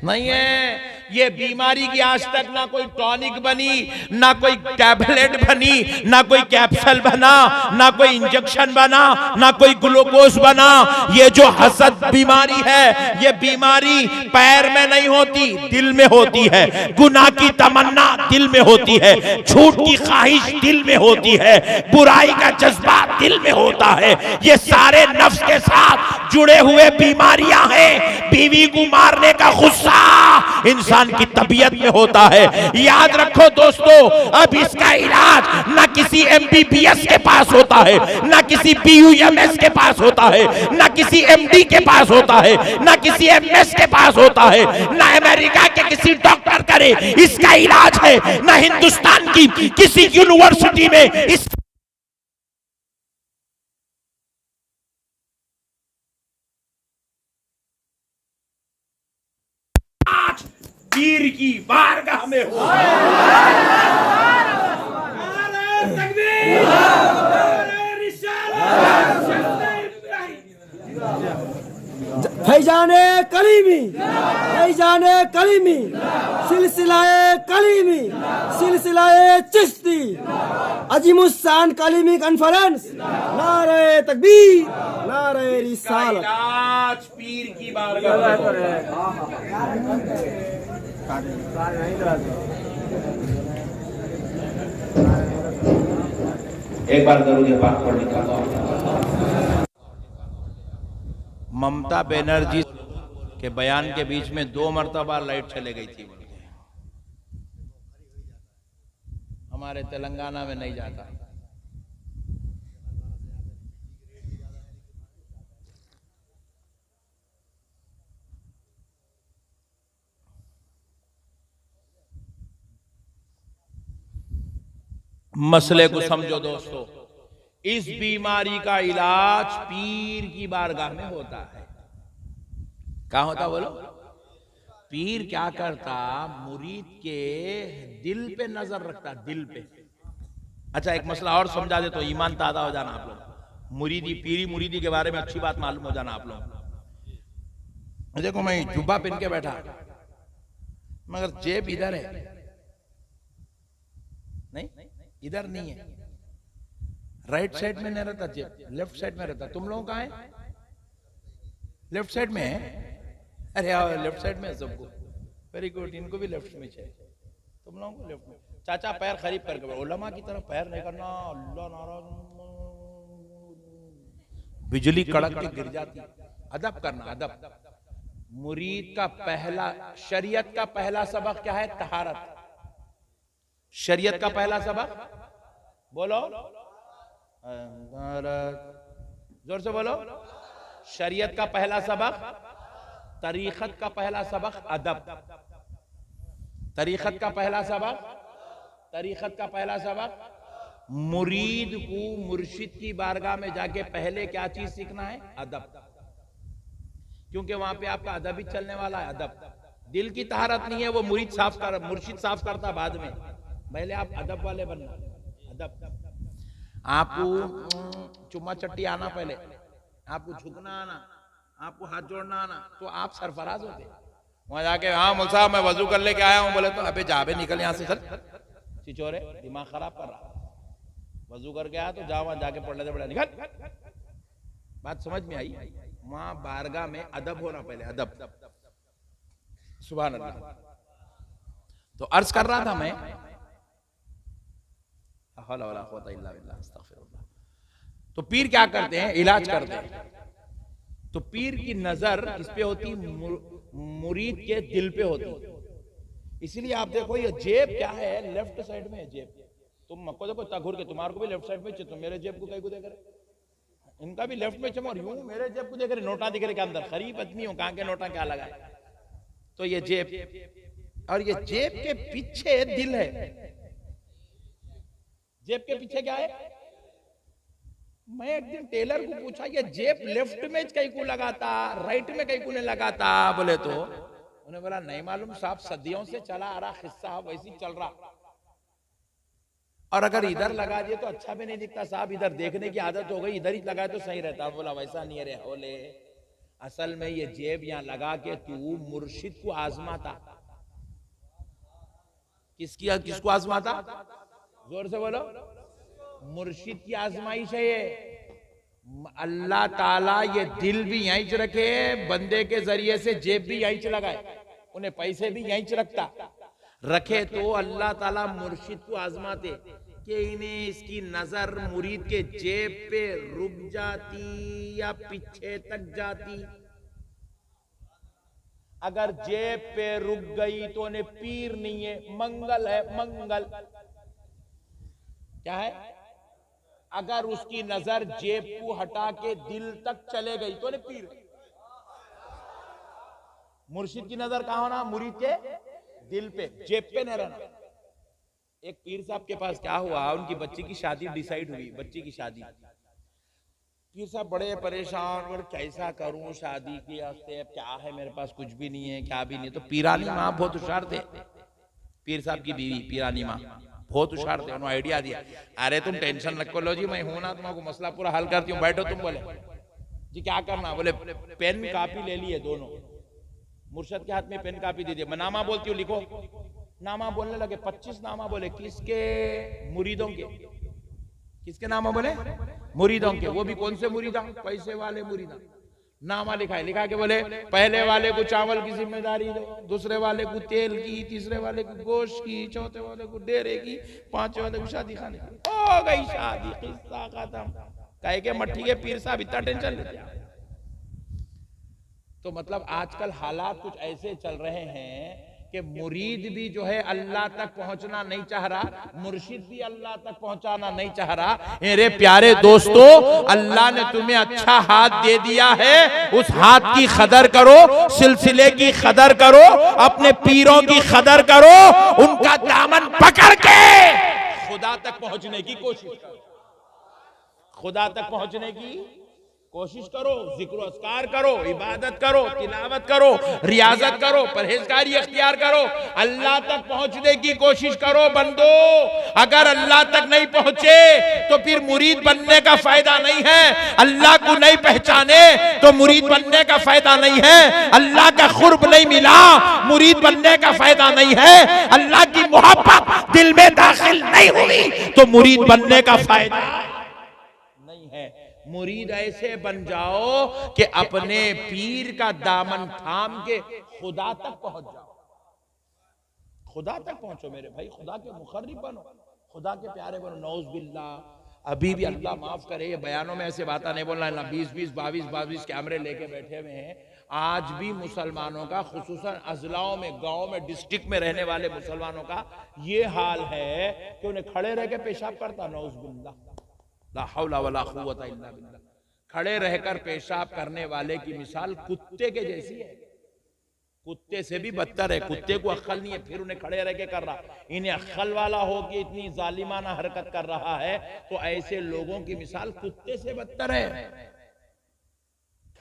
नहीं है। ये बीमारी की आज तक ना कोई टॉनिक बनी, ना कोई टैबलेट बनी, ना कोई कैप्सूल बना, ना कोई इंजेक्शन बना, ना कोई ग्लूकोज बना। ये जो हसद बीमारी है, ये बीमारी पैर में नहीं होती, दिल में होती है। गुनाह की तमन्ना दिल में होती है, झूठ की ख्वाहिश दिल में होती है, बुराई का जज्बा दिल में होता है। ये सारे नफ्स के साथ जुड़े हुए बीमारियां हैं। बीवी को मारने का गुस्सा इंसान की तबीयत में होता है। याद रखो दोस्तों, अब इसका इलाज ना किसी MBBS के पास होता है, ना किसी BUMS के पास होता है, ना किसी MD के पास होता है, ना किसी MS के पास होता है, ना अमेरिका के किसी डॉक्टर करे इसका इलाज है, ना हिंदुस्तान की किसी यूनिवर्सिटी में इस पीर की बारगाह में हो। फैजाने कलीमी, फैजाने कलीमी, सिलसिलाए कलीमी, सिलसिलाए चिश्ती, अजीमुस्सान कलीमी कॉन्फ्रेंस, नारे तकबीर, नारे रिसालत। इलाज पीर की बारगाह में। एक बार दरूद पाक पढ़ लिखा। ममता बनर्जी के बयान के बीच में 2 मरतबा लाइट चले गई थी। हमारे तेलंगाना में नहीं जाता। मसले को समझो दोस्तों, इस बीमारी का इलाज पीर की बारगाह में होता है। कहाँ होता बोलो? पीर क्या करता, मुरीद के दिल पे नजर रखता, दिल पे। अच्छा, एक मसला और समझा दे तो ईमान ताजा हो जाना आप लोग। मुरीदी, पीरी मुरीदी के बारे में अच्छी बात मालूम हो जाना आप लोग। देखो, मैं जुब्बा पहन के बैठा, मगर जेब इधर है, नहीं इधर नहीं है, राइट साइड में नहीं रहता जेब, लेफ्ट साइड में रहता। तुम लोगों का है लेफ्ट साइड में है? अरे आओ, लेफ्ट साइड में है सबको। वेरी गुड, इनको भी लेफ्ट में चाहिए, तुम लोगों को लेफ्ट में। चाचा पैर खरीब करके, उलमा की तरफ पैर नहीं करना, अल्लाह नाराज, बिजली कड़क के गिर जाती। अदब करना, अदब। मुरीद का पहला, शरीयत का पहला सबक क्या है? तहारत। शरीयत का पहला सबक बोलो, जोर से बोलो। शरीयत का पहला सबक, तरीक़त का पहला सबक अदब। तरीक़त का पहला सबक, तरीक़त का पहला सबक, मुरीद को मुर्शिद की बारगाह में जाके पहले क्या चीज सीखना है? अदब। क्योंकि वहां पे आपका अदब ही चलने वाला है। अदब, दिल की तहारत नहीं है, वो मुरीद साफ कर, मुर्शिद साफ करता बाद में। पहले आप अदब वाले बनना। अदब, आपको चुम्मा चट्टी आना, पहले आपको झुकना आना, आपको हाथ जोड़ना आना, तो आप सरफराज होते। वहां जाके, हाँ मौलवी साहब मैं वजू कर लेके आया हूँ, बोले तो अबे जाबे निकल यहाँ से, चल चिचोरे, दिमाग खराब कर रहा। वजू करके आया तो जाओ वहां जाके पढ़ लेते, बड़ा निकल। बात समझ में आई? वहां बारगाह में अदब होना पहले, अदब। सुभान अल्लाह। तो अर्ज कर रहा था मैं, तो पीर क्या करते हैं? इलाज करते हैं। तो पीर की नजर किस पे होती? मुरीद के दिल पे होती। इसीलिए आप देखो, ये जेब क्या है? लेफ्ट साइड में है जेब। तुम मक्को देखो तघुर के, तुम्हारे को भी लेफ्ट साइड में चाहिए, तो मेरे जेब को कहीं को देख रहे, इनका भी लेफ्ट में चमो, यूं मेरे जेब को देख रहे, नोटा दिख रहे के अंदर। खरीब आदमी हो, कहां के नोटा क्या लगा। तो ये जेब, और ये जेब के पीछे दिल है। जेब के पीछे क्या है? मैं एक दिन टेलर को पूछा, ये जेब लेफ्ट में कहीं को लगाता, राइट में कहीं को नहीं लगाता? बोले तो उन्हें बोला नहीं मालूम साहब, सदियों से चला आ रहा किस्सा, वैसी चल रहा। और अगर इधर लगा दिए तो अच्छा भी नहीं दिखता साहब, इधर देखने की आदत हो गई, इधर ही लगाए तो सही रहता। बोला वैसा नहीं है, बोले असल में ये जेब यहाँ लगा के तू मुर्शिद को आजमाता, किसको आजमाता? जोर से बोलो। मुर्शिद की आजमाइश है ये। अल्लाह ताला ये दिल भी यहीं रखे, बंदे के जरिए से जेब भी यहीं लगाए, उन्हें पैसे भी यहीं रखता रखे, तो अल्लाह ताला मुर्शिद को आजमाते कि इन्हें इसकी नजर मुरीद के जेब पे रुक जाती या पीछे तक जाती। अगर जेब पे रुक गई तो उन्हें पीर नहीं है, मंगल है, मंगल क्या है। अगर उसकी नजर जेब को हटा के दिल तक चले गई तो उन्हें पीर। मुर्शिद की नजर कहां होना? मुरीद के दिल पे, जेब पे न रहना। एक पीर साहब के पास क्या हुआ, उनकी बच्ची की शादी डिसाइड हुई, बच्ची की शादी। पीर साहब बड़े परेशान, और कैसा करूं शादी की वास्ते, क्या है मेरे पास, कुछ भी नहीं है, क्या भी नहीं। तो पीरानी माँ बहुत होशियार थे, पीर साहब की बीवी पीरानी माँ बहुत होशियार थे। उन्होंने आइडिया दिया, अरे तुम टेंशन रखो, लो जी मैं हूं ना, तुम्हारा मसला पूरा हल करती हूँ, बैठो। तुम बोले जी क्या करना? बोले पेन कापी ले लिए दोनों, मुर्शद के हाथ में पेन कापी दे दिया, मैं नामा बोलती हूँ, लिखो। नामा बोलने लगे, 25 नामा बोले। किसके? मुरीदों के। किसके नामा बोले? मुरीदों के। वो भी कौन से मुरीदा? पैसे वाले मुरीदा। नामा लिखा के बोले पहले वाले को चावल की जिम्मेदारी दो, दूसरे वाले को तेल की, तीसरे वाले को गोश्त की, चौथे वाले को डेरे की, पांचवे वाले को शादी खाने की। हो गई शादी, किस्सा खत्म। कहे के मट्टी के पीर साहब इतना टेंशन लेते हैं। तो मतलब आजकल हालात कुछ ऐसे चल रहे हैं कि मुरीद भी जो है अल्लाह तक पहुंचना नहीं चाह रहा, मुर्शिद भी अल्लाह तक पहुंचाना नहीं चाह रहा। मेरे प्यारे दोस्तों, अल्लाह ने तुम्हें अच्छा हाथ दे दिया है, उस हाथ की कदर करो, सिलसिले की कदर करो, अपने पीरों की कदर करो, उनका दामन पकड़ के खुदा तक पहुंचने की कोशिश करो, खुदा तक पहुंचने की कोशिश करो। जिक्र अस्कार करो, इबादत करो, तिलावत करो, रियाजत करो, परहेजगारी अख्तियार करो, अल्लाह तक पहुंचने की कोशिश करो बंदो। अगर अल्लाह तक नहीं पहुंचे तो फिर मुरीद बनने का फायदा नहीं है। अल्लाह को नहीं पहचाने तो मुरीद बनने का फायदा नहीं है। अल्लाह का खुर्ब नहीं मिला, मुरीद बनने का फायदा नहीं है। अल्लाह की मोहब्बत दिल में दाखिल नहीं हुई तो मुरीद बनने का फायदा नहीं है। मुरीद ऐसे बन जाओ कि अपने पीर का दामन थाम के खुदा तक पहुंच जाओ, खुदा तक पहुंचो मेरे भाई, खुदा के मुखर्रिब बनो, खुदा के प्यारे बनो। नौज बिल्ला, अभी भी अल्लाह माफ करे, ये बयानों में ऐसे बातें नहीं बोलना है। 20-20, 22-22 कैमरे लेके बैठे हुए हैं। आज भी मुसलमानों का, खुसूसन अजलाओं में, गांव में, डिस्ट्रिक्ट में रहने वाले मुसलमानों का ये हाल है कि उन्हें खड़े रह के पेशाब करता। नौज बिल्ला, ला हौला वला कुव्वता इल्ला बिल्लाह। खड़े रहकर पेशाब करने वाले की मिसाल कुत्ते के जैसी है, कुत्ते से भी बदतर है। कुत्ते को अक्ल नहीं है, फिर उन्हें खड़े रह के कर रहा। इन्हें अक्ल वाला हो कि इतनी जालिमाना हरकत कर रहा है, तो ऐसे लोगों की मिसाल कुत्ते से बदतर है।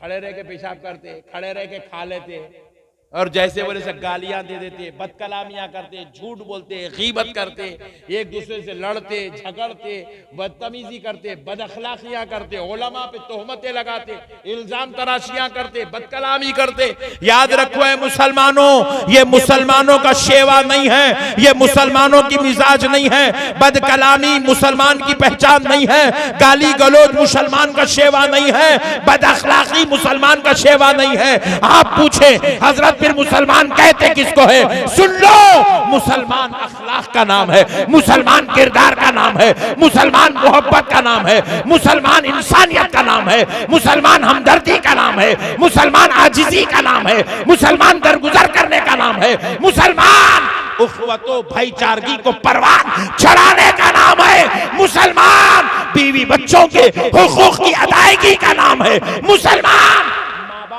खड़े रह के पेशाब करते, खड़े रह के खा लेते, और जैसे बोले से गालियां दे देते, बदकलामियां करते, झूठ बोलते, गीबत करते, एक दूसरे से लड़ते, झगड़ते, बदतमीजी करते, बदअखलाकियां करते, उलमा पे तोहमतें लगाते, इल्जाम तराशियां करते, बदकलामी करते। याद रखो है मुसलमानों, ये मुसलमानों का शेवा नहीं है, ये मुसलमानों की मिजाज नहीं है। बदकलामी मुसलमान की पहचान नहीं है, गाली गलौज मुसलमान का शेवा नहीं है, बदअखलाकी मुसलमान का शेवा नहीं है। आप पूछे हजरत फिर मुसलमान कहते किसको है? सुन लो, मुसलमान अखलाक का नाम है, मुसलमान किरदार का नाम है, मुसलमान मोहब्बत का नाम है, मुसलमान इंसानियत का नाम है, मुसलमान हमदर्दी का नाम है, मुसलमान आजिजी का नाम है, मुसलमान दरगुजर करने का नाम है, मुसलमान उखवतो भाईचारगी को परवान चढ़ाने का नाम है, मुसलमान बीवी बच्चों के हुकूक की अदायगी का नाम है, मुसलमान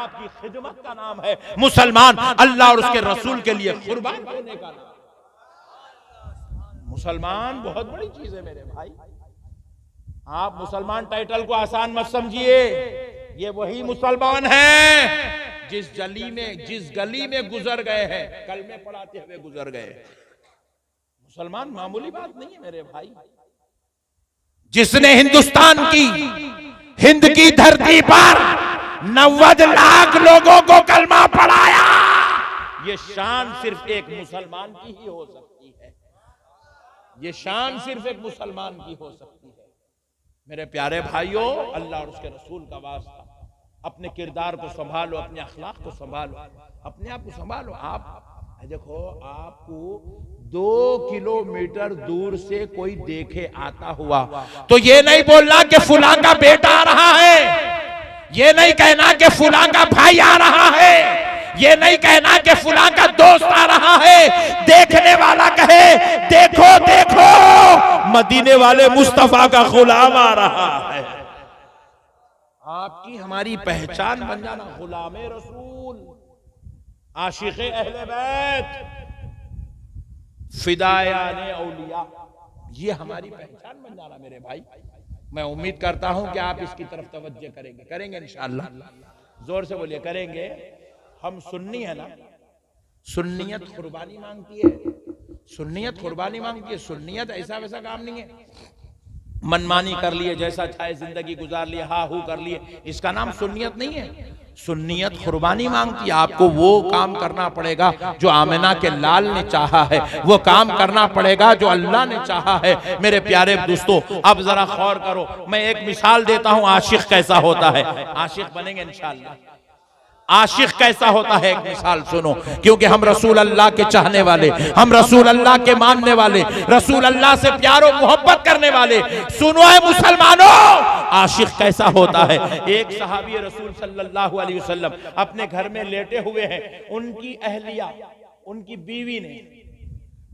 की खिदमत का नाम है, मुसलमान अल्लाह और उसके रसूल के लिए कुर्बान होने का नाम। मुसलमान बहुत बड़ी चीज है मेरे भाई। आप मुसलमान टाइटल को आसान मत समझिए, ये वही मुसलमान हैं जिस गली में गुजर गए हैं, कलमे पढ़ाते हुए गुजर गए। मुसलमान मामूली बात नहीं है मेरे भाई। जिसने हिंदुस्तान की, हिंद की धरती पर 90 लाख लोगों को कलमा पढ़ाया, ये शान सिर्फ एक मुसलमान की ही हो सकती है। ये शान सिर्फ एक मुसलमान की हो सकती है। मेरे प्यारे भाइयों, अल्लाह और उसके रसूल का वास्ता, अपने किरदार को संभालो, अपने अखलाक को संभालो, अपने आप को संभालो। आप देखो, आपको 2 किलोमीटर दूर से कोई देखे आता हुआ तो ये नहीं बोलना कि फुला का बेटा आ रहा है, ये नहीं कहना कि फुला का भाई आ रहा है, ये नहीं कहना कि फुला का दोस्त आ रहा है। देखने वाला कहे देखो देखो, मदीने वाले मुस्तफा का गुलाम आ रहा है। आपकी हमारी पहचान बन जाना, गुलामे रसूल, आशिक़े अहले बैत, फिदायाने औलिया, ये हमारी पहचान बन जाना मेरे भाई। मैं उम्मीद करता हूं कि आप इसकी तरफ तवज्जो करेंगे इंशाअल्लाह। जोर से बोलिए, करेंगे। हम सुन्नी है ना, सुन्नियत कुर्बानी मांगती है, सुन्नियत कुर्बानी मांगती है। सुन्नियत ऐसा वैसा काम नहीं है, मनमानी कर लिए, जैसा चाहे जिंदगी गुजार लिए, हा हू कर लिए, इसका नाम सुन्नियत नहीं है। सुन्नियत कुर्बानी मांगती है। आपको वो काम करना पड़ेगा जो आमिना के लाल ने चाहा है, वो काम करना पड़ेगा जो अल्लाह ने चाहा है। मेरे प्यारे दोस्तों, अब जरा गौर करो, मैं एक मिसाल देता हूं, आशिक कैसा होता है। आशिक बनेंगे इंशाअल्लाह। आशिक कैसा होता है एक मिसाल सुनो, क्योंकि हम रसूल अल्लाह के चाहने वाले, हम रसूल अल्लाह के मानने वाले, रसूल अल्लाह से प्यारो मोहब्बत करने वाले, सुनो है मुसलमानों, आशिक कैसा होता है। एक सहाबी रसूल सल्लल्लाहु अलैहि वसल्लम अपने घर में लेटे हुए हैं, उनकी अहलिया, उनकी बीवी ने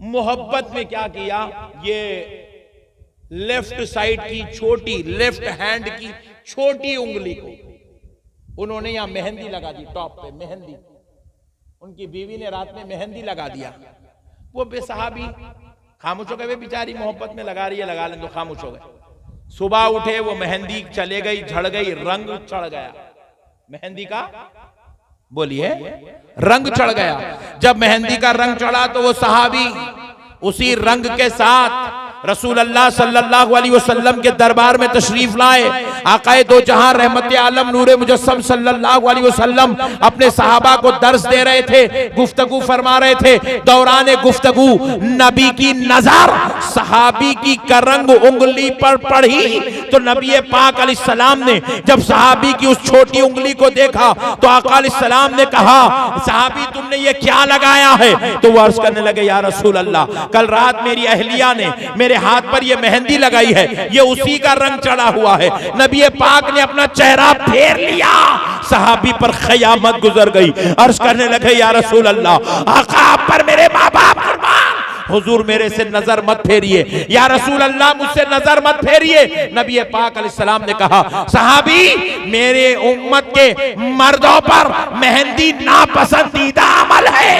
मोहब्बत में क्या किया, ये लेफ्ट साइड की छोटी, लेफ्ट हैंड की छोटी उंगली को उन्होंने यहां मेहंदी लगा दी, टॉप पे मेहंदी। उनकी बीवी ने रात में मेहंदी लगा दिया। वो बेसहाबी खामोश हो गए, वे बेचारी मोहब्बत में लगा रही है, लगा लें तो खामोश हो गए। सुबह उठे, वो मेहंदी चले गई, झड़ गई, रंग चढ़ गया मेहंदी का, बोलिए रंग चढ़ गया। जब मेहंदी का रंग चढ़ा तो वो सहाबी उसी रंग के साथ रसूल अल्लाह सल्लल्लाहु अलैहि वसल्लम के दरबार में तशरीफ लाए। आकाए दो जहां रहमत आलम नूरे मुजस्सम सल्लल्लाहु अलैहि वसल्लम अपने सहाबा को दर्स दे रहे थे, गुफ्तगू फरमा रहे थे। दौरान गुफ्तगू नबी की नजर सहाबी की करंग उंगली पर पड़ी तो नबी पाक अलैहिस्सलाम ने जब सहाबी की उस छोटी उंगली को देखा तो आका अलैहिस्सलाम ने कहा, सहाबी तुमने ये क्या लगाया है? तो वो अर्ज करने लगे, या रसूल अल्लाह, कल रात मेरी अहलिया ने मेरे हाथ पर ये मेहंदी लगाई है, ये उसी का रंग चढ़ा हुआ है। नबी पाक ने अपना चेहरा फेर लिया, सहाबी पर क़यामत गुजर गई। अर्ज करने लगे, या रसूल अल्लाह, आका आप पर मेरे माँ बाप कुर्बान, हुजूर मेरे से नजर मत फेरिए, या रसूल अल्लाह मुझसे नजर मत फेरिए। नबी पाक अलैहिस्सलाम ने कहा, सहाबी मेरे उम्मत के मर्दों पर मेहंदी नापसंदीदा अमल है।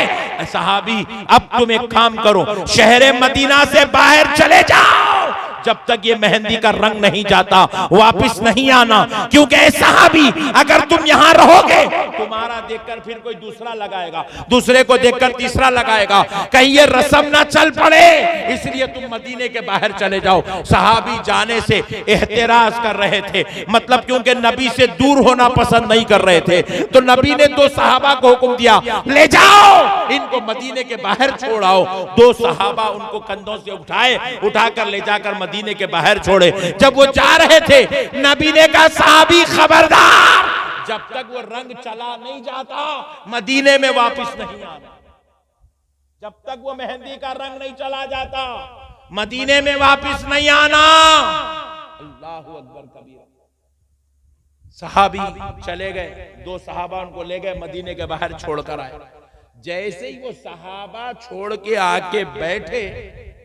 सहाबी अब तुम एक काम करो, शहर मदीना से बाहर चले जाओ, जब तक ये मेहंदी का रंग नहीं जाता वापस नहीं आना, क्योंकि सहाबी अगर तुम यहां रहोगे तुम्हारा देखकर फिर कोई दूसरा लगाएगा, दूसरे को देखकर तीसरा लगाएगा, कहीं ये रस्म ना चल पड़े, इसलिए तुम मदीने के बाहर चले जाओ। सहाबी जाने से एहतराज कर रहे थे, मतलब क्योंकि नबी से दूर होना पसंद नहीं कर रहे थे। तो नबी ने 2 सहाबा को हुक्म दिया, ले जाओ इनको मदीने के बाहर छोड़ाओ। 2 सहाबा उनको कंधों से उठाकर ले जाकर मदीने के बाहर छोड़े। जब वो जा रहे थे, नबी ने कहा, सहाबी खबरदार, जब तक वो रंग चला नहीं जाता मदीने में वापस नहीं आना। जब तक वो मेहंदी का रंग नहीं चला जाता मदीने में वापस नहीं आना। अल्लाहु अकबर कबीरा। सहाबी चले गए, 2 सहाबा उनको ले गए, मदीने के बाहर छोड़कर आए। जैसे ही वो सहाबा छोड़ के आके बैठे,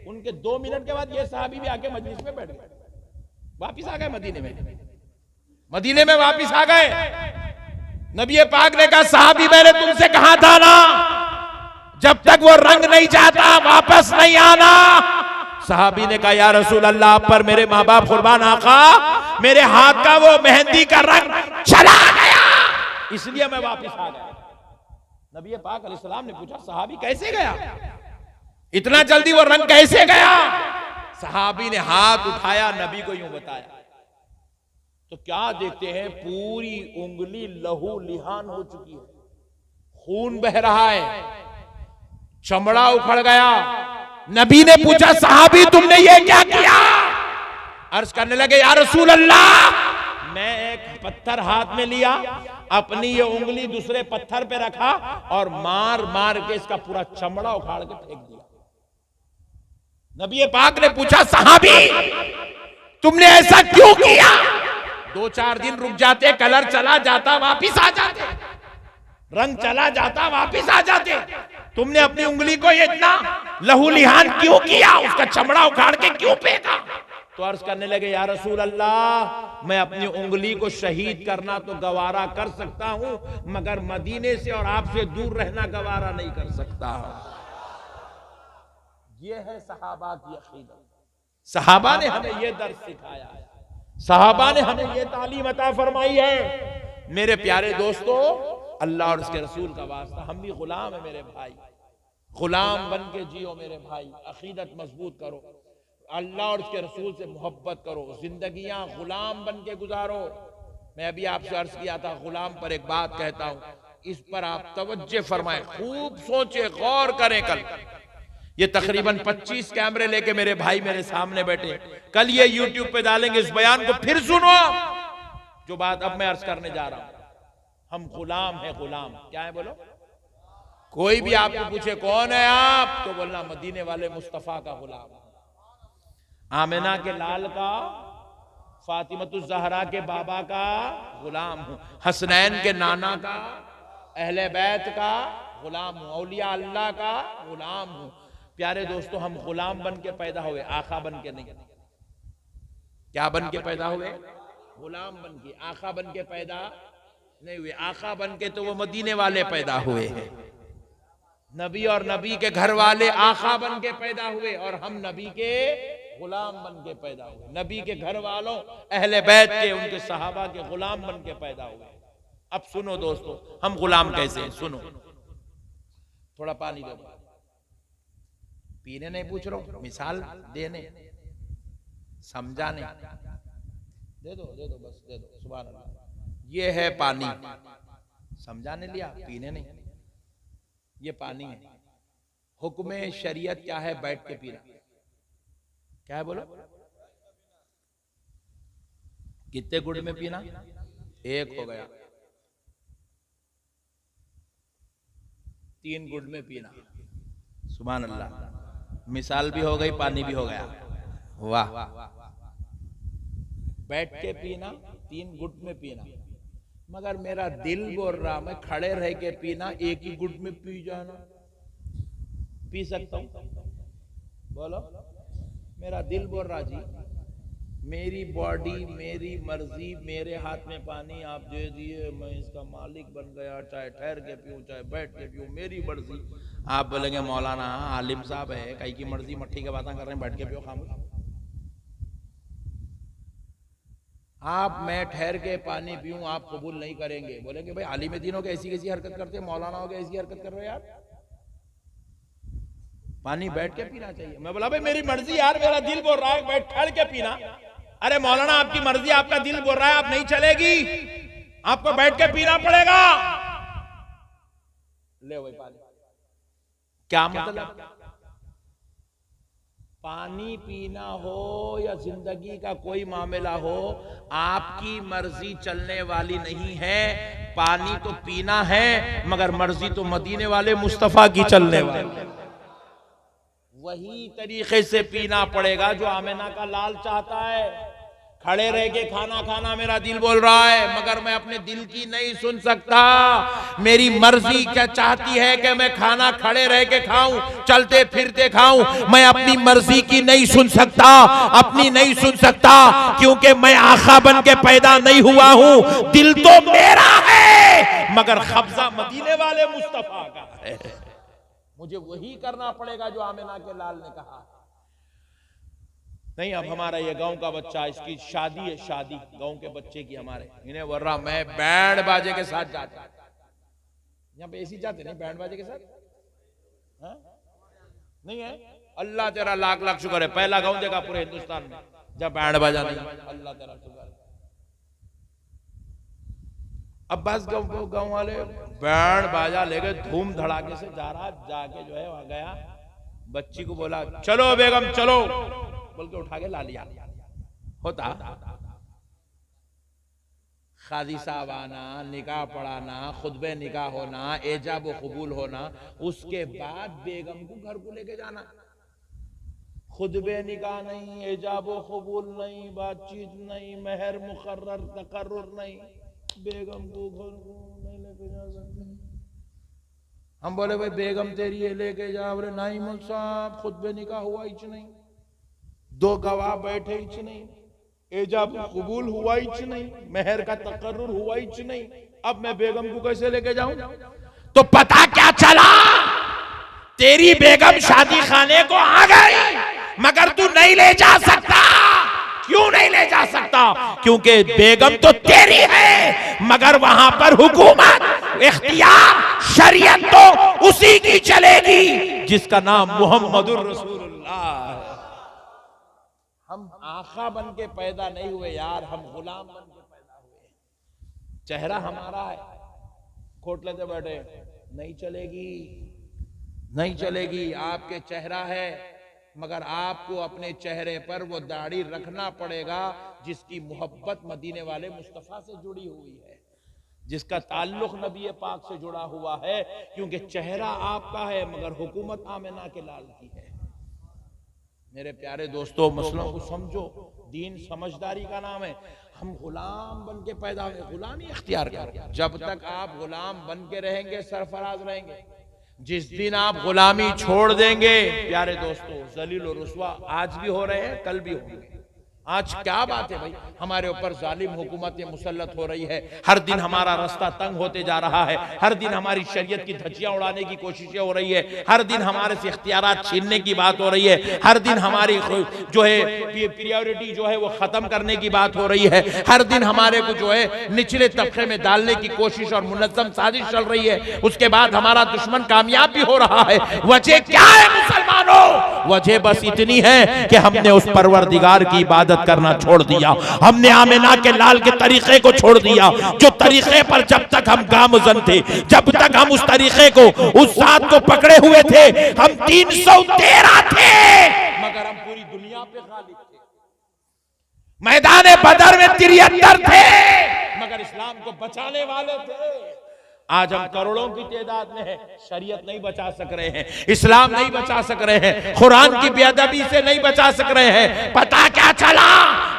उनके 2 मिनट के बाद ये सहाबी भी आके मजलिस में बैठ गए, वापिस आ गए मदीने में वापिस आ गए। नबी पाक ने कहा, सहाबी मैंने तुमसे कहा था ना, जब तक वो रंग नहीं जाता वापस नहीं आना। सहाबी ने कहा, या रसूल अल्लाह आप पर मेरे माँ बाप कुर्बान, आका मेरे हाथ का वो मेहंदी का रंग चला गया, इसलिए मैं वापिस आ गया। नबी पाक अलैहिस्सलाम ने पूछा, सहाबी कैसे गया, इतना जल्दी वो रंग कैसे गया? सहाबी ने हाथ उठाया, नबी को यूं बताया। तो क्या देखते हैं, पूरी उंगली लहू लिहान हो चुकी है, खून बह रहा है, चमड़ा उखड़ गया, नबी ने पूछा सहाबी तुमने ये क्या किया? अर्ज करने लगे या रसूल अल्लाह, मैं एक पत्थर हाथ में लिया, अपनी ये उंगली दूसरे पत्थर पे रखा और मार मार के इसका पूरा चमड़ा उखाड़ के फेंक दिया। नबी पाक ने पूछा सहाबी तुमने ऐसा क्यों किया? 2-4 दिन रुक जाते, कलर चला जाता, वापिस आ जाते, रंग चला जाता, वापिस आ जाते। तुमने अपनी उंगली को ये इतना लहूलिहान क्यों किया? उसका चमड़ा उखाड़ के क्यों फेंका? तो अर्ज करने लगे या रसूल अल्लाह, मैं अपनी उंगली को शहीद करना तो गवारा कर सकता हूं, मगर मदीने से और आपसे दूर रहना गवारा नहीं कर सकता। ये है सहाबा की अकीदत। सहाबा ने हमें ये दर्स सिखाया है, सहाबा ने हमें ये तालीम अता फरमाई है। मेरे प्यारे दोस्तों, अल्लाह और उसके रसूल का वास्ता, हम भी गुलाम है मेरे भाई, गुलाम बन के जियो मेरे भाई, अकीदत मजबूत करो, अल्लाह और उसके रसूल से मोहब्बत करो, जिंदगियां गुलाम बन के गुजारो। मैं अभी आपसे अर्ज किया था, गुलाम पर एक बात कहता हूं, इस पर आप तवज्जो फरमाएं, खूब सोचे, गौर करें। कल ये तकरीबन 25 कैमरे लेके मेरे भाई मेरे सामने बैठे, कल ये यूट्यूब पे डालेंगे, इस बयान को फिर सुनो। जो बात अब मैं अर्ज करने जा रहा हूं, हम गुलाम है, गुलाम क्या है बोलो? कोई भी आपको पूछे कौन है आप, तो बोलना मदीने वाले मुस्तफा का गुलाम, आमिना के लाल का, फातिमतुज ज़हरा के बाबा का गुलाम हूं, हसनैन के नाना का, अहले बैत का गुलाम हूं, औलिया अल्लाह का गुलाम हूं। प्यारे दोस्तों, हम गुलाम बन के पैदा हुए, आका बन के नहीं। क्या बन के पैदा हुए? गुलाम बन के। आका बन के पैदा नहीं हुए। आका बन के तो वो मदीने वाले पैदा हुए हैं। नबी और नबी के घर वाले आका बन के पैदा हुए और हम नबी के गुलाम बन के पैदा हुए। नबी के घर वालों, अहले बैत के, उनके सहाबा के गुलाम बन के पैदा हुए। अब सुनो दोस्तों, हम गुलाम कैसे हैं? सुनो, थोड़ा पानी दो, पीने नहीं पूछ रहा हूं, मिसाल देने, समझाने। दे दो बस दे दो, सुभान अल्लाह। ये है पानी, समझाने लिया, पीने नहीं। ये पानी है। हुक्म शरीयत क्या है? बैठ के पीना। क्या है बोलो? कितने गुड़ में पीना? एक हो गया। 3 गुड़ में पीना। सुभान अल्लाह। मिसाल भी हो गई, पानी भी हो गया। वाह। बैठ के पीना, 3 गुट में पीना। मगर मेरा दिल बोल रहा मैं खड़े रह के पीना, एक ही गुट में पी जाना। पी सकता हूं? बोलो। मेरा दिल बोल रहा जी, मेरी बॉडी, मेरी मर्जी, मेरे हाथ में पानी आप दे दिए, मैं इसका मालिक बन गया, चाहे ठहर के पीऊं चाहे बैठ के पीऊं, मेरी मर्जी। आप बोलेंगे मौलाना आलिम साहब है, कहीं की मर्जी मट्ठी की बातें कर रहे हैं, बैठ के पियो खामोश। आप मैं ठहर के पानी पीऊं, आप कबूल नहीं करेंगे। बोलेंगे भाई आलिम दीन हो के ऐसी कैसी हरकत करते हैं, मौलाना हो के ऐसी हरकत कर रहे हो यार, पानी बैठ के पीना चाहिए। मैं बोला भाई मेरी मर्जी यार, मेरा दिल बोल रहा है बैठ ठहर के पीना। अरे मौलाना आपकी मर्जी, आपका दिल बोल रहा है, आप नहीं चलेगी, आपको बैठ के पीना पड़ेगा। ले भाई पानी। क्या मतलब? पानी पीना हो या जिंदगी का कोई मामला हो, आपकी मर्जी चलने वाली नहीं है। पानी तो पीना है, मगर मर्जी तो मदीने वाले मुस्तफा की चलने वाली। वही तरीके से पीना पड़ेगा जो आमिना का लाल चाहता है। खड़े रह के खाना खाना मेरा दिल बोल रहा है, मगर मैं अपने दिल की नहीं सुन सकता। मेरी मर्जी क्या चाहती है कि मैं खाना खड़े रह के खाऊं, चलते फिरते खाऊं। मैं अपनी मर्जी की नहीं सुन सकता, अपनी नहीं सुन सकता, क्योंकि मैं आका बन के पैदा नहीं हुआ हूं। दिल तो मेरा है, मगर कब्जा मदीने वाले मुस्तफा का है। मुझे वही करना पड़ेगा जो आमिना के लाल ने कहा। नहीं, अब हमारा ये गांव का बच्चा, इसकी शादी है, शादी गांव के बच्चे की हमारे, इन्हें बोल रहा मैं बैंड बाजे के साथ जाता। यहाँ पे ऐसी जाते नहीं बैंड बाजे के साथ? हा? नहीं है? अल्लाह तेरा लाख लाख शुक्र है, पहला गांव देखा पूरे हिंदुस्तान में जब बैंड बाजा नहीं। अल्लाह तेरा शुक्र है। अब बस गांव वाले बैंड बाजा लेके धूम धड़ाके से जा रहा, जाके जो है वहां गया, बच्ची को बोला चलो बेगम चलो, बोल के उठा के ला लिया। होता काजी साहब आना, निकाह पढ़ाना, खुतबे निकाह होना, एजाब व कबूल होना, उसके बाद बेगम को घर को लेके जाना। खुतबे निकाह नहीं, एजाब व कबूल नहीं, बातचीत नहीं, मेहर मुकर्रर तकर्रुर नहीं, बेगम को घर को नहीं लेके जा सकते। हम बोले भाई बेगम तेरी है लेके जा, बोले नहीं मुल साहब खुतबे निकाह हुआ ही नहीं, दो गवाह बैठे ही नहीं, एजाब कबूल हुआ ही नहीं, मेहर का तकर्रुर हुआ ही नहीं, अब मैं बेगम को कैसे लेके जाऊं? तो पता क्या चला, तेरी बेगम शादी खाने को आ गई मगर तू नहीं ले जा सकता। क्यों नहीं ले जा सकता? क्योंकि बेगम तो तेरी है मगर वहां पर हुकूमत, इख्तियार, शरीयत तो उसी की चलेगी जिसका नाम मुहम्मदुर रसूलुल्लाह। हम आका बन के पैदा नहीं हुए यार, हम गुलाम बन के पैदा हुए। चेहरा हमारा है, खोट लेते बैठे, नहीं चलेगी, नहीं चलेगी। आपके चेहरा है मगर आपको अपने चेहरे पर वो दाढ़ी रखना पड़ेगा जिसकी मोहब्बत मदीने वाले मुस्तफा से जुड़ी हुई है, जिसका ताल्लुक नबी पाक से जुड़ा हुआ है। क्योंकि चेहरा आपका है मगर हुकूमत आमिना के लाल की है। मेरे प्यारे दोस्तों, मसलों को समझो, दीन समझदारी का नाम है। हम गुलाम बन के पैदा हुए, गुलामी इख्तियार करें। जब तक आप गुलाम बन के रहेंगे सरफराज रहेंगे। जिस दिन आप गुलामी छोड़ देंगे, प्यारे दोस्तों, जलील और रुसवा आज भी हो रहे हैं, कल भी होंगे। आज क्या बात है भाई, हमारे ऊपर जालिम हुकूमत मुसल्लत हो रही है, हर दिन हमारा रास्ता तंग होते जा रहा है, हर दिन हमारी शरीयत की धज्जियां उड़ाने की कोशिशें हो रही है, हर दिन हमारे से इख्तियारात छीनने की बात हो रही है, हर दिन हमारी जो है प्रायोरिटी जो है वो खत्म करने की बात हो रही है, हर दिन हमारे को जो है निचले तबके में डालने की कोशिश और मुनज़्ज़म साजिश चल रही है। उसके बाद हमारा दुश्मन कामयाब भी हो रहा है। वजह क्या है मुसलमानों? वजह बस इतनी है कि हमने उस परवरदिगार की इबादत करना छोड़ दिया, हमने आमिना के लाल के तरीके को छोड़ दिया, जो तरीके पर जब तक हम गामजन थे, जब तक हम उस तरीके को, उस साथ को पकड़े हुए थे, हम 313 थे मगर हम पूरी दुनिया पे गालिब थे। मैदान बदर में 73 थे मगर इस्लाम को बचाने वाले थे। आज हम करोड़ों की तादाद में है, शरीयत नहीं बचा सक रहे हैं, इस्लाम नहीं बचा सक रहे हैं, कुरान की बेअदबी से नहीं बचा सक रहे हैं। पता क्या चला,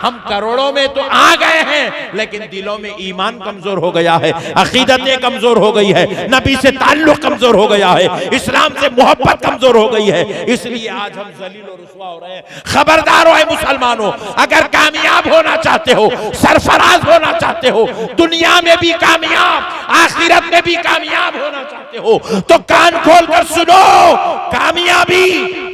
हम करोड़ों में तो आ गए हैं लेकिन दिलों में ईमान कमजोर हो गया है, अकीदतें कमजोर हो गई है, नबी से ताल्लुक कमजोर हो गया है, इस्लाम से मोहब्बत कमजोर हो गई है। इसलिए आज हम जलील और रुसवा हो रहे हैं। खबरदार हो मुसलमानों, अगर कामयाब होना चाहते हो, सरफराज होना चाहते हो, दुनिया में भी कामयाब, आखिरत में भी कामयाब होना चाहते हो तो कान खोल कर सुनो, कामयाबी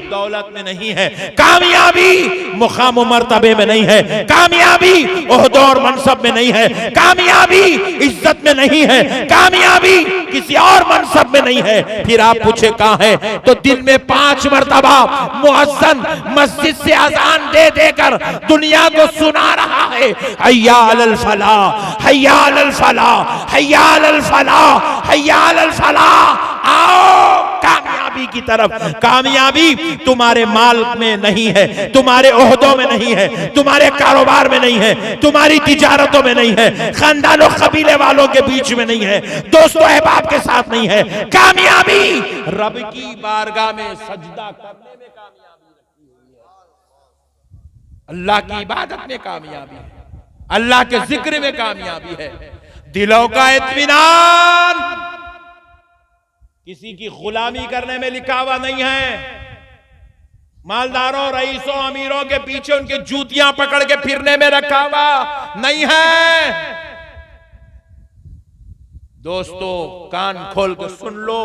दौलत में नहीं है, कामयाबी मुकाम मर्तबे में नहीं है, कामयाबी ओहदे और मनसब में नहीं है, कामयाबी इज्जत में नहीं है, कामयाबी किसी और मनसब में नहीं है। फिर आप पूछे कहां है? तो दिन में 5 मर्तबा मुअज्जिन मस्जिद से अजान दे देकर दुनिया को सुना रहा है, हय्या अलल फलाह, हय्या अलल फलाह, हय्या अलल फलाह, हय्या अलल फलाह। आओ कामयाबी की तरफ। कामयाबी तुम्हारे माल में नहीं है, तुम्हारे ओहदों में नहीं है, तुम्हारे कारोबार में नहीं है, तुम्हारी तिजारतों में नहीं है, खानदानों कबीले वालों के बीच में नहीं है, दोस्तों अहबाब के साथ नहीं है। कामयाबी रब की बारगाह में सजदा करने में कामयाबी रखी हुई है, अल्लाह की इबादत में कामयाबी है, अल्लाह के जिक्र में कामयाबी है। दिलों का इत्मीनान किसी की गुलामी करने में लिखा हुआ नहीं है। मालदारों, रईसों, अमीरों के पीछे उनकी जूतियां पकड़ के फिरने में रखा हुआ नहीं है। दोस्तों कान खोल कर सुन लो,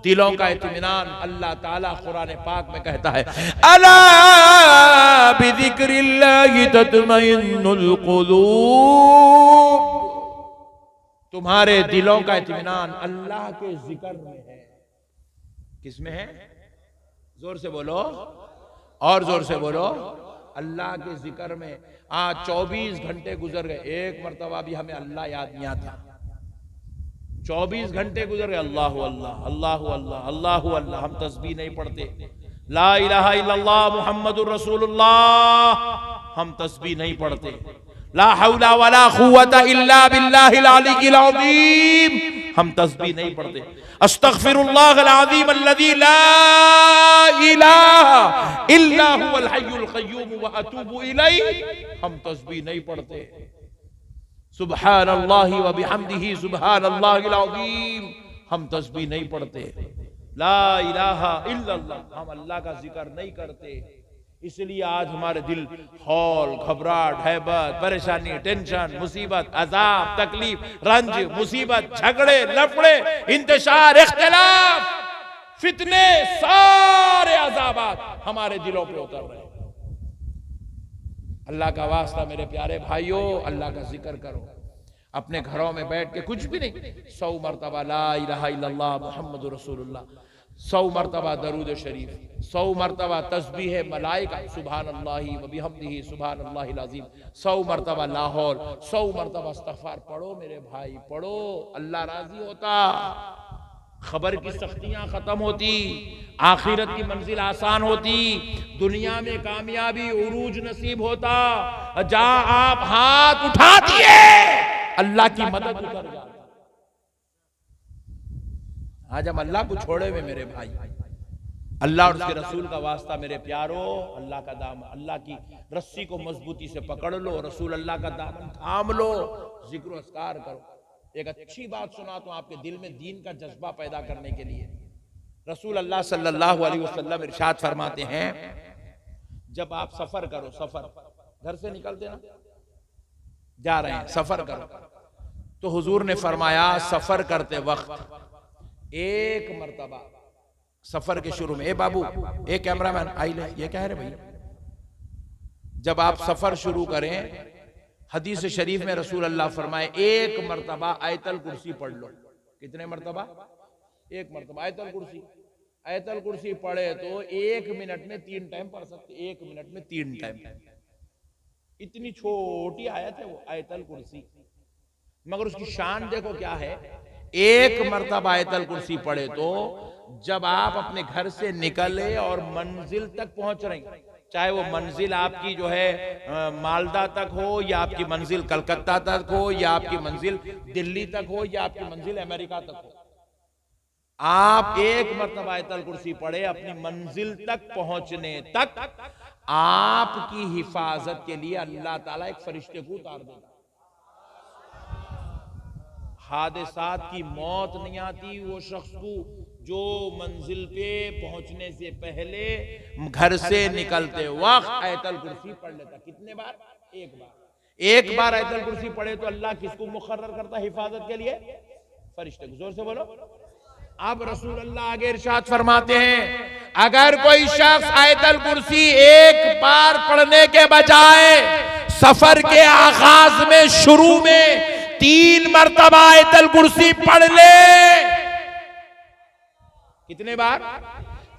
दिलों का इत्मीनान अल्लाह ताला कुरान पाक में कहता है, अला बिज़िक्रिल्लाहि तत्मइन्नुल क़ुलूब। तुम्हारे दिलों का इत्मीनान अल्लाह के जिक्र में है। किसमें है? जोर से बोलो, और जोर से बोलो, अल्लाह के जिक्र में। आज 24 घंटे गुजर गए, एक मर्तबा भी हमें अल्लाह याद नहीं आता। 24 घंटे गुजर गए, अल्लाह अल्लाह अल्लाह अल्लाह अल्लाह अल्लाह। हम तस्बीह नहीं पढ़ते, ला इलाहा इल्लल्लाह मुहम्मदुर रसूलुल्लाह, हम तस्बीह नहीं पढ़ते। ला हौला वला कुव्वता इल्ला बिल्लाहिल अलीय्यिल अज़ीम, हम तस्बीह नहीं पढ़ते। अस्तगफिरुल्लाहल अज़ीम अल्लज़ी ला इलाहा इल्ला हुवल हय्युल क़य्यूम व अतूबु इलैहि, हम तस्बीह नहीं पढ़ते। सुब्हानल्लाहि व बिहम्दिही सुब्हानल्लाहिल अज़ीम, हम तस्बीह नहीं पढ़ते। ला इलाहा इल्लल्लाह, हम अल्लाह का जिक्र नहीं करते। इसलिए आज हमारे दिल हौल, घबराहट, हैबत, परेशानी, टेंशन, मुसीबत, अजाब, तकलीफ, रंज, मुसीबत, झगड़े, लफड़े, इंतशार, इख्तिलाफ, फितने, सारे अजाबात हमारे दिलों पे उतर रहे हैं। अल्लाह का वास्ता मेरे प्यारे भाइयों, अल्लाह का जिक्र करो। अपने घरों में बैठ के कुछ भी नहीं, 100 मरतबा ला इलाहा इल्लल्लाह मुहम्मदुर रसूलुल्लाह, 100 मरतबा दरूद शरीफ, 100 मरतबा तस्बीह मलाइका सुभानल्लाहि व बिहम्दिही सुभानल्लाहिल अज़ीम, 100 मरतबा लाहौल, 100 मरतबा इस्तग़फ़ार पढ़ो मेरे भाई, पढ़ो। अल्लाह राजी होता, खबर की सख्तियां खत्म होती, आखिरत की मंजिल आसान होती, दुनिया में कामयाबी उरूज नसीब होता। जहां आप हाथ उठा दिए अल्लाह की मदद उतर जाती। आज हम अल्लाह को छोड़े हुए मेरे भाई, अल्लाह और उसके रसूल का वास्ता मेरे प्यारो, अल्लाह का दामन, अल्लाह की रस्सी को मजबूती से पकड़ लो, रसूल अल्लाह का दामन थाम लो, जिक्र अस्कार करो। एक अच्छी बात सुनाता हूं आपके दिल में दीन का जज्बा पैदा करने के लिए। रसूल अल्लाह सल्लल्लाहु अलैहि वसल्लम इरशाद फरमाते हैं, जब आप सफर करो, सफर घर से निकलते ना, जा रहे हैं सफर करो, तो हुजूर ने फरमाया सफर करते वक्त एक मर्तबा सफर के शुरू में, ए बाबू, ए कैमरामैन आई ले, ये क्या है रे भाई, जब आप सफर शुरू करें, हदीस शरीफ में रसूल अल्लाह फरमाए एक मर्तबा आयतल कुर्सी पढ़ लो। कितने मर्तबा? एक मर्तबा आयतल कुर्सी। आयतल कुर्सी पढ़े तो 1 मिनट में 3 टाइम पढ़ सकते, 1 मिनट में 3 टाइम। इतनी छोटी आयत है वो आयतल कुर्सी, मगर उसकी शान देखो क्या है। एक मर्तबा आयतल कुर्सी पढ़े तो जब आप अपने घर से निकले और मंजिल तक पहुंच रहे, चाहे वो मंजिल आपकी जो है मालदा तक हो, या आपकी मंजिल कलकत्ता तक हो, या आपकी मंजिल दिल्ली तक हो, या आपकी मंजिल अमेरिका तक हो, आप एक मर्तबा आयतल कुर्सी पढ़े, अपनी मंजिल तक पहुंचने तक आपकी हिफाजत के लिए अल्लाह ताला एक फरिश्ते को उतार देगा। हादसात की मौत नहीं आती वो शख्स को जो मंजिल पे पहुंचने से पहले घर से निकलते वक्त आयतल कुर्सी पढ़ लेता। कितने बार? एक बार। एक बार आयतल कुर्सी पढ़े तो अल्लाह किसको मुकर्रर करता हिफाजत के लिए? फरिश्ते को। जोर से बोलो। अब रसूल अल्लाह आगे इरशाद फरमाते हैं, अगर कोई शख्स आयतल कुर्सी एक बार पढ़ने के बजाय सफर के आगाज में शुरू में 3 मरतबा आयतल कुर्सी पढ़ ले, कितने बार?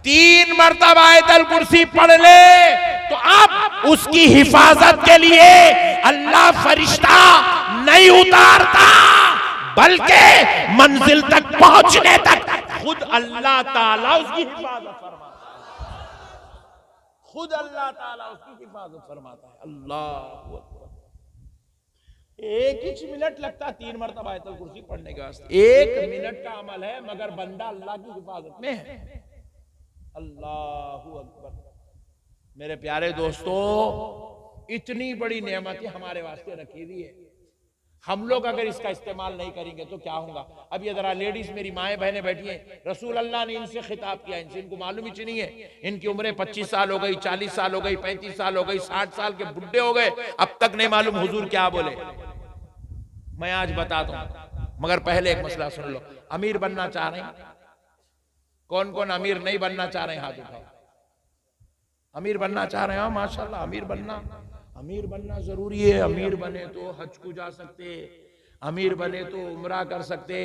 3 मरतबा आयतल कुर्सी पढ़ ले तो अब उसकी हिफाजत के लिए अल्लाह फरिश्ता नहीं उतारता, बल्कि मंजिल तक पहुंचने तक खुद अल्लाह ताला उसकी हिफाजत फरमाता है। खुद अल्लाह ताला उसकी हिफाजत फरमाता है। अल्लाह एक ही मिनट लगता 3 मरतबा आयतल कुर्सी पढ़ने के वास्ते। 1 मिनट का अमल है, मगर बंदा अल्लाह की हिफाजत में है। अल्लाहु अकबर। मेरे प्यारे दोस्तों, इतनी बड़ी नेमतें हमारे वास्ते रखी हुई है, हम लोग अगर इसका इस्तेमाल नहीं करेंगे तो क्या होगा। अब ये जरा लेडीज मेरी माएँ बहनें बैठी हैं, रसूल अल्लाह ने इनसे खिताब किया, इनसे इनको मालूम ही नहीं है, इनकी उम्रें 25 साल हो गई, 40 साल हो गई, 35 साल हो गई, 60 साल के बुढ़े हो गए, अब तक नहीं मालूम हुजूर क्या बोले। मैं आज बताता हूं, मगर पहले एक मसला सुन लो। अमीर बनना चाह रहे हैं? कौन कौन अमीर नहीं बनना चाह रहे हैं? हाथ उठाओ। अमीर बनना चाह रहे हैं? माशाल्लाह, अमीर बनना जरूरी है। अमीर बने तो हज को जा सकते, अमीर बने तो उम्रा कर सकते,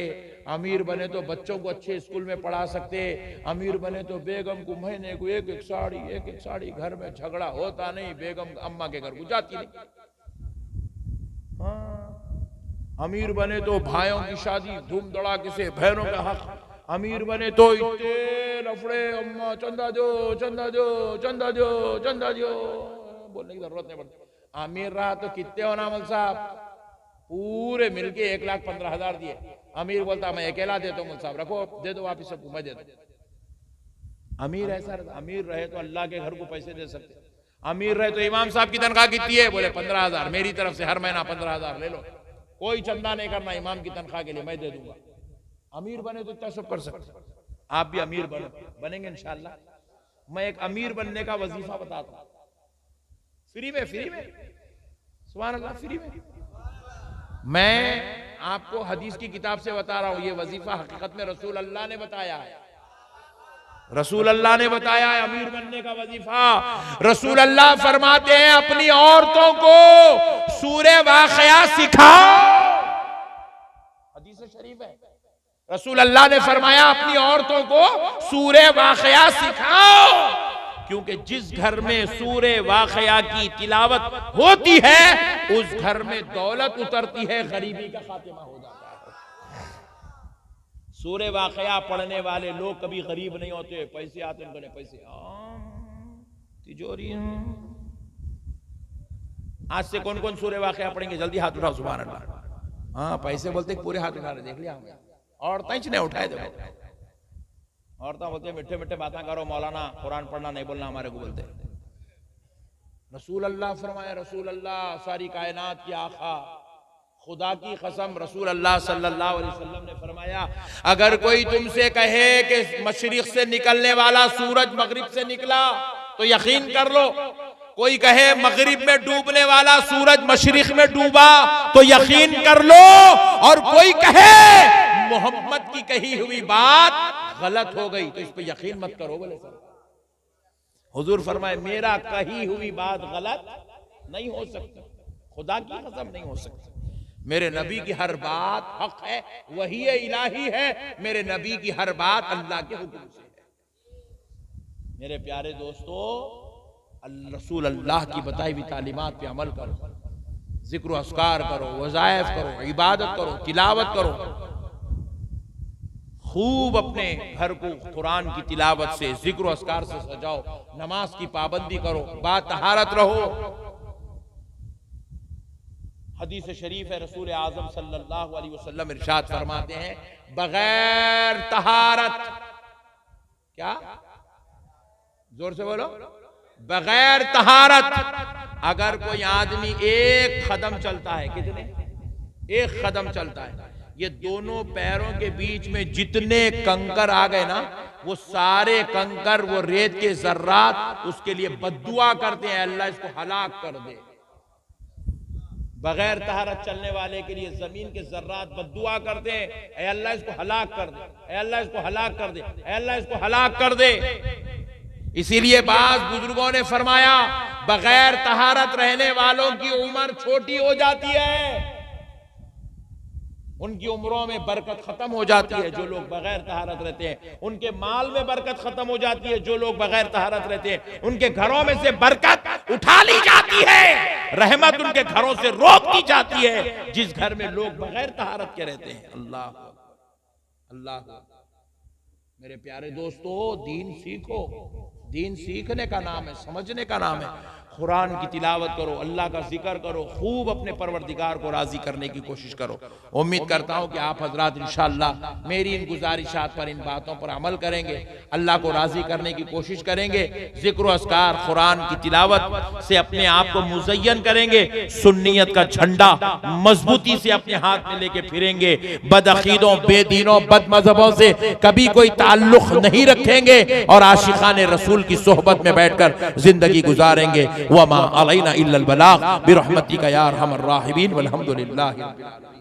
अमीर बने तो बच्चों को अच्छे स्कूल में पढ़ा सकते, अमीर बने तो बेगम को महीने को एक एक साड़ी, घर में झगड़ा होता नहीं, बेगम अम्मा के घर को जाती नहीं। हाँ, अमीर बने तो भाइयों की शादी धूम धड़ाके से, बहनों का हक अमीर बने तो इतने लफड़े, अम्मा चंदा दो चंदा दो चंदा दो चंदा दो, बोलने की जरूरत नहीं पड़ती। अमीर रहा तो कितने हो ना मौल साहब, पूरे मिलके 1,15,000 दिए। अमीर बोलता मैं अकेला देता हूँ, मौल साहब रखो, दे दो वापिस सबको, मैं देता हूँ। अमीर ऐसा, अमीर रहे तो अल्लाह के घर को पैसे दे सकते। अमीर रहे तो इमाम साहब की तनख्वाह कितनी है, बोले 15,000, मेरी तरफ से हर महीना 15,000 ले लो, कोई चंदा नहीं करना इमाम की तनख्वाह के लिए, मैं दे दूंगा। अमीर बने तो इतना सब कर सकते। आप भी अमीर बनेंगे इंशाअल्लाह। मैं एक अमीर बनने का वजीफा बताता हूं, फ्री में सुभान अल्लाह, फ्री में। मैं आपको हदीस की किताब से बता रहा हूं, ये वजीफा हकीकत में रसूल अल्लाह ने बताया है। रसूल अल्लाह ने बताया है अमीर बनने का वजीफा। रसूल अल्लाह फरमाते हैं अपनी औरतों को सूरे वाक़िया सिखाओ, हदीस शरीफ है। रसूल अल्लाह ने फरमाया अपनी औरतों को सूरे वाक़िया सिखाओ, क्योंकि जिस घर में सूरे वाक़िया की तिलावत होती है उस घर में दौलत उतरती है, गरीबी का खात्मा हो जाता है। सूरे वाक़िया पढ़ने वाले लोग कभी गरीब नहीं होते, पैसे आते उनके पैसे, तिजोरी। आज से कौन कौन सूरे वाक़िया पढ़ेंगे, जल्दी हाथ उठाओ, सुभान अल्लाह। हाँ, पैसे बोलते पूरे हाथ उठा रहे, देख लिया हमने। औरतें ने उठाए, देखो औरतें बोलते मीठे मीठे बातें करो, मौलाना कुरान पढ़ना नहीं बोलना हमारे को बोलते। रसूल अल्लाह फरमाया, रसूल अल्लाह सारी कायनात की आका, खुदा की कसम रसूल अल्लाह सल्लल्लाहु अलैहि वसल्लम ने फरमाया, अगर कोई तुमसे कहे कि मशरिक से निकलने वाला सूरज मगरिब से निकला तो यकीन कर लो, कोई कहे मगरिब में डूबने वाला सूरज मशरिक में डूबा तो यकीन कर लो, और कोई कहे मोहम्मद की कही हुई बात गलत हो गई तो इस पे यकीन मत करो। बोले सर, हुजूर फरमाए मेरा कही हुई बात गलत नहीं हो सकती, खुदा की कसम नहीं हो सकती। मेरे नबी की हर बात हक है, वही इलाही है, मेरे नबी की हर बात अल्लाह के हुक्म से है। मेरे प्यारे दोस्तों, रसूल अल्लाह की बताई हुई तालीमात पे अमल करो, जिक्र अस्कार करो, वज़ाइफ करो, इबादत करो, तिलावत करो, खूब अपने घर को कुरान की तिलावत से, जिक्र अस्कार से सजाओ, नमाज की पाबंदी करो, बातहारत रहो। हदीस शरीफ है, रसूल आज़म सल्लल्लाहु अलैहि वसल्लम इरशाद फरमाते हैं, बगैर तहारत, क्या, जोर से बोलो, बगैर तहारत अगर कोई आदमी एक कदम चलता है, कितने, एक कदम चलता है, ये दोनों पैरों के बीच में जितने कंकर आ गए ना, वो सारे कंकर, वो रेत के जर्रात उसके लिए बद्दुआ करते हैं, अल्लाह इसको हलाक कर दे। बगैर तहारत चलने वाले के लिए जमीन के जर्रात बद्दुआ करते हैं, ऐ अल्लाह इसको हलाक कर दे, ऐ अल्लाह इसको हलाक कर दे, ऐ अल्लाह इसको हलाक कर दे। इसीलिए बाज बुजुर्गों ने फरमाया, बगैर तहारत रहने वालों की उम्र छोटी हो जाती है, उनकी उम्रों में बरकत खत्म हो जाती है जो लोग बगैर तहारत रहते हैं, उनके माल में बरकत खत्म हो जाती है जो लोग बगैर तहारत रहते हैं, उनके घरों में से बरकत उठा ली जाती है, रहमत उनके घरों से रोक दी जाती है जिस घर में लोग बगैर तहारत के रहते हैं। अल्लाह अल्लाह। मेरे प्यारे दोस्तों, दीन सीखो, दीन सीखने का नाम है, समझने का नाम है। कुरान की तिलावत करो, अल्लाह का जिक्र करो, खूब अपने परवरदिगार को राजी करने की कोशिश करो। उम्मीद करता हूं कि आप हजरात इंशाअल्लाह मेरी इन गुजारिशात पर, इन बातों पर अमल करेंगे, अल्लाह को राजी करने की कोशिश करेंगे, जिक्र अस्कार कुरान की तिलावत से अपने आप को मुज़य्यन करेंगे, सुन्नियत का झंडा मजबूती से अपने हाथ में लेके फिरेंगे, बदअकीदों, बेदीनों, बदमज़हबों से कभी कोई ताल्लुक नहीं रखेंगे और आशिकाने रसूल की सोहबत में बैठकर जिंदगी गुजारेंगे। वमा अलैना इल्लल बलाग बिरहमतिका या अरहमर राहिमीन वल्हम्दुलिल्लाहि रब्बिल आलमीन।